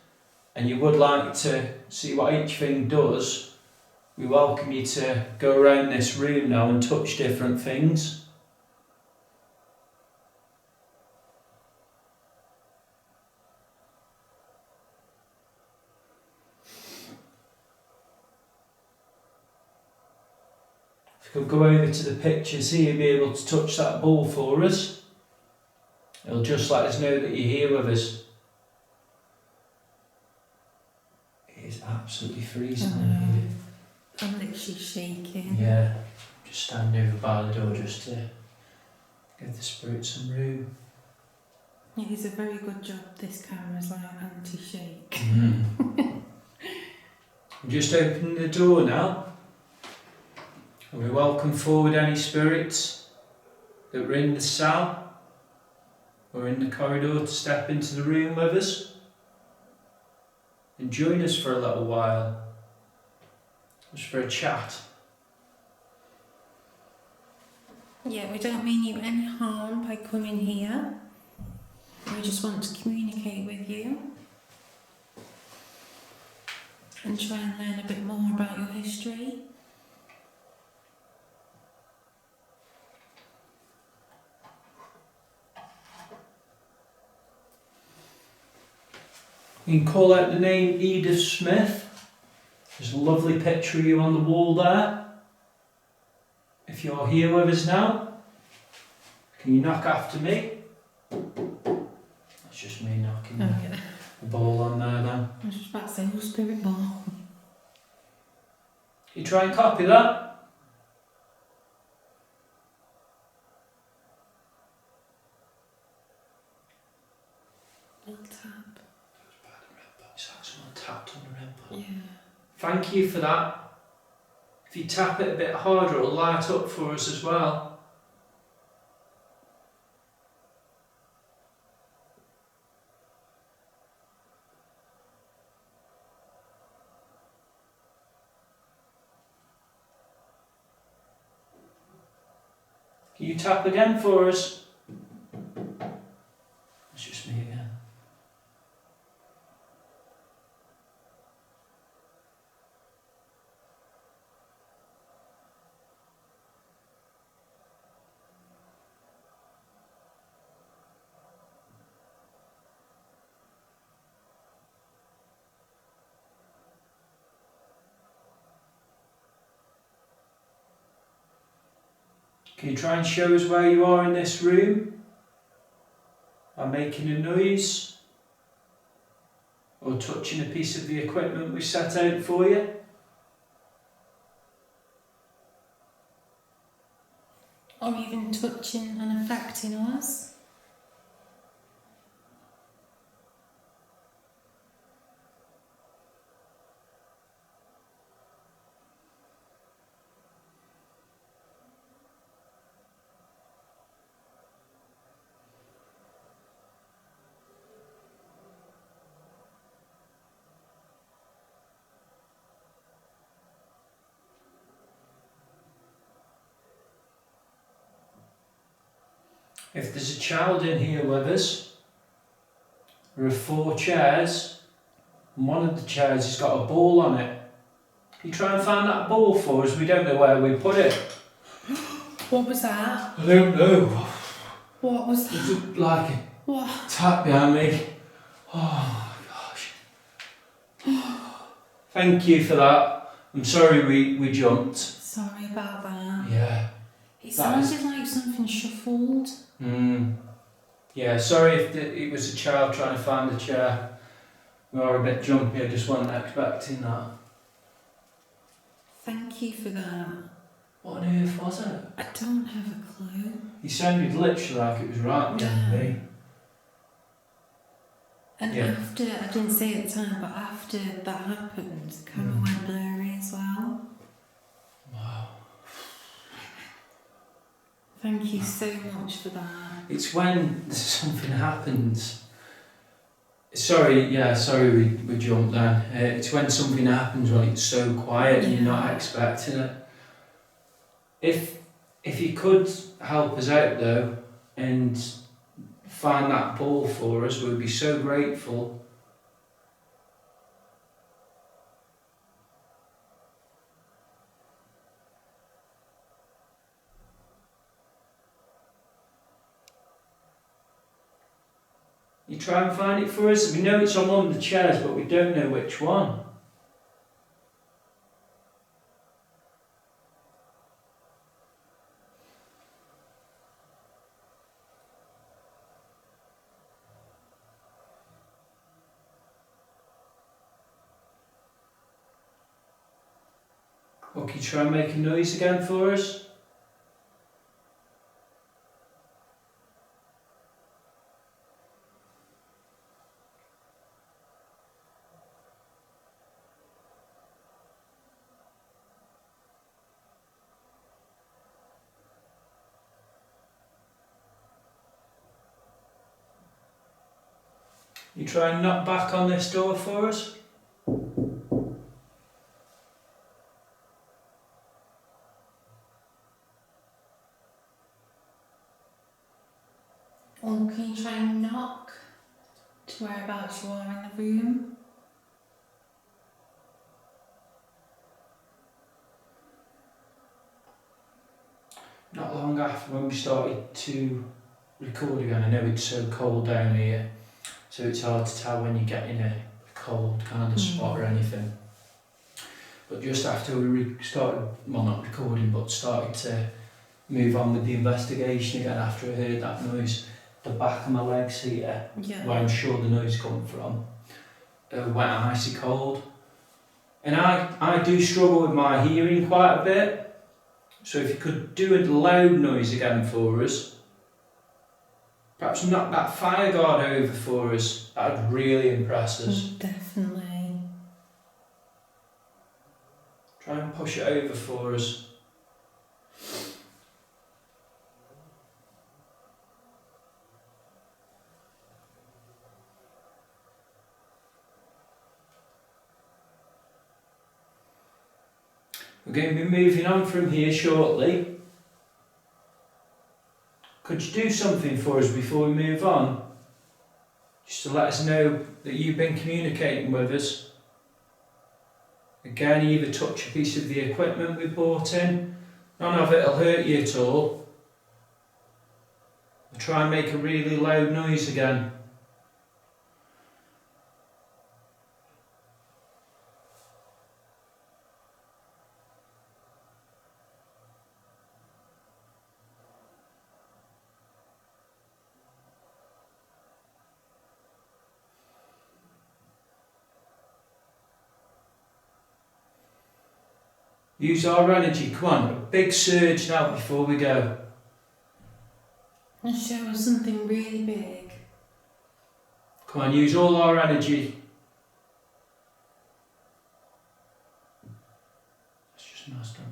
and you would like to see what each thing does, we welcome you to go around this room now and touch different things. If you could go over to the pictures here, you'll be able to touch that ball for us. It'll just let us know that you're here with us. It is absolutely freezing in here. I'm literally shaking. Yeah, just stand over by the door just to give the spirit some room. It is a very good job this camera's like anti-shake. I'm just opening the door now. And we welcome forward any spirits that were in the cell or in the corridor to step into the room with us and join us for a little while, just for a chat. Yeah, we don't mean you any harm by coming here. We just want to communicate with you and try and learn a bit more about your history. You can call out the name Edith Smith. There's a lovely picture of you on the wall there. If you're here with us now, can you knock after me? That's just me knocking the ball on there then. I was just about to say, your spirit ball. You try and copy that. Little tap. It's like someone tapped on the red ball. Yeah. Thank you for that. If you tap it a bit harder, it'll light up for us as well. Can you tap again for us? It's just me again. Can you try and show us where you are in this room? By making a noise? Or touching a piece of the equipment we set out for you? Or even touching and affecting us. If there's a child in here with us, there are 4 chairs And one of the chairs has got a ball on it. Can you try and find that ball for us? We don't know where we put it. What was that? I don't know. What was that? It's like a What? tap behind me. Oh my gosh. Thank you for that. I'm sorry we jumped. Sorry about that. Yeah. It That is- sounded like something shuffled. Yeah, sorry if it was a child trying to find the chair. We are a bit jumpy, I just wasn't expecting that. Thank you for that. What on earth was it? I don't have a clue. He sounded literally like it was right behind Yeah. me. And Yeah. after, I didn't say it at the time, but after that happened, the camera went blurry as well. Wow. Thank you so much for that. It's when something happens. Sorry we jumped then. It's when something happens when it's so quiet and you're not Yeah. expecting it. If you could help us out though and find that ball for us, we'd be so grateful. You try and find it for us. We know it's on one of the chairs, but we don't know which one. Well, can you try and make a noise again for us? You try and knock back on this door for us? Or can you try and knock to whereabouts you are in the room? Not long after when we started to record again, I know it's so cold down here, so it's hard to tell when you're getting a cold kind of spot or anything. But just after we started, well not recording, but started to move on with the investigation again after I heard that noise, the back of my legs here, where I'm sure the noise come from, went icy cold. And I do struggle with my hearing quite a bit, so if you could do a loud noise again for us, perhaps knock that fire guard over for us, that would really impress us. Definitely. Try and push it over for us. We're going to be moving on from here shortly. Could you do something for us before we move on? Just to let us know that you've been communicating with us. Again, either touch a piece of the equipment we bought in. None of it will hurt you at all. We'll try and make a really loud noise again. Use our energy, come on, a big surge now before we go. And show us something really big. Come on, use all our energy. It's just my stomach.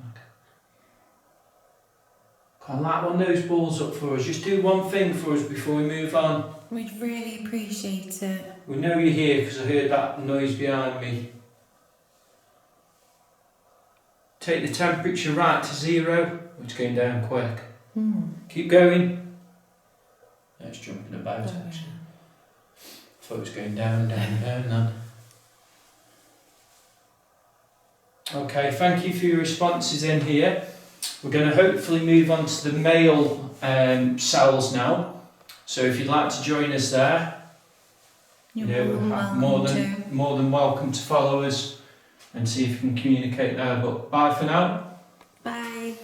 Come on, light one of those balls up for us. Just do one thing for us before we move on. We'd really appreciate it. We know you're here because I heard that noise behind me. Take the temperature right to 0. It's going down quick. Keep going. It's jumping about actually. Thought it was going down then. Okay, thank you for your responses in here. We're going to hopefully move on to the male cells now. So if you'd like to join us there, You're more than welcome to follow us and see if you can communicate there. But bye for now. Bye.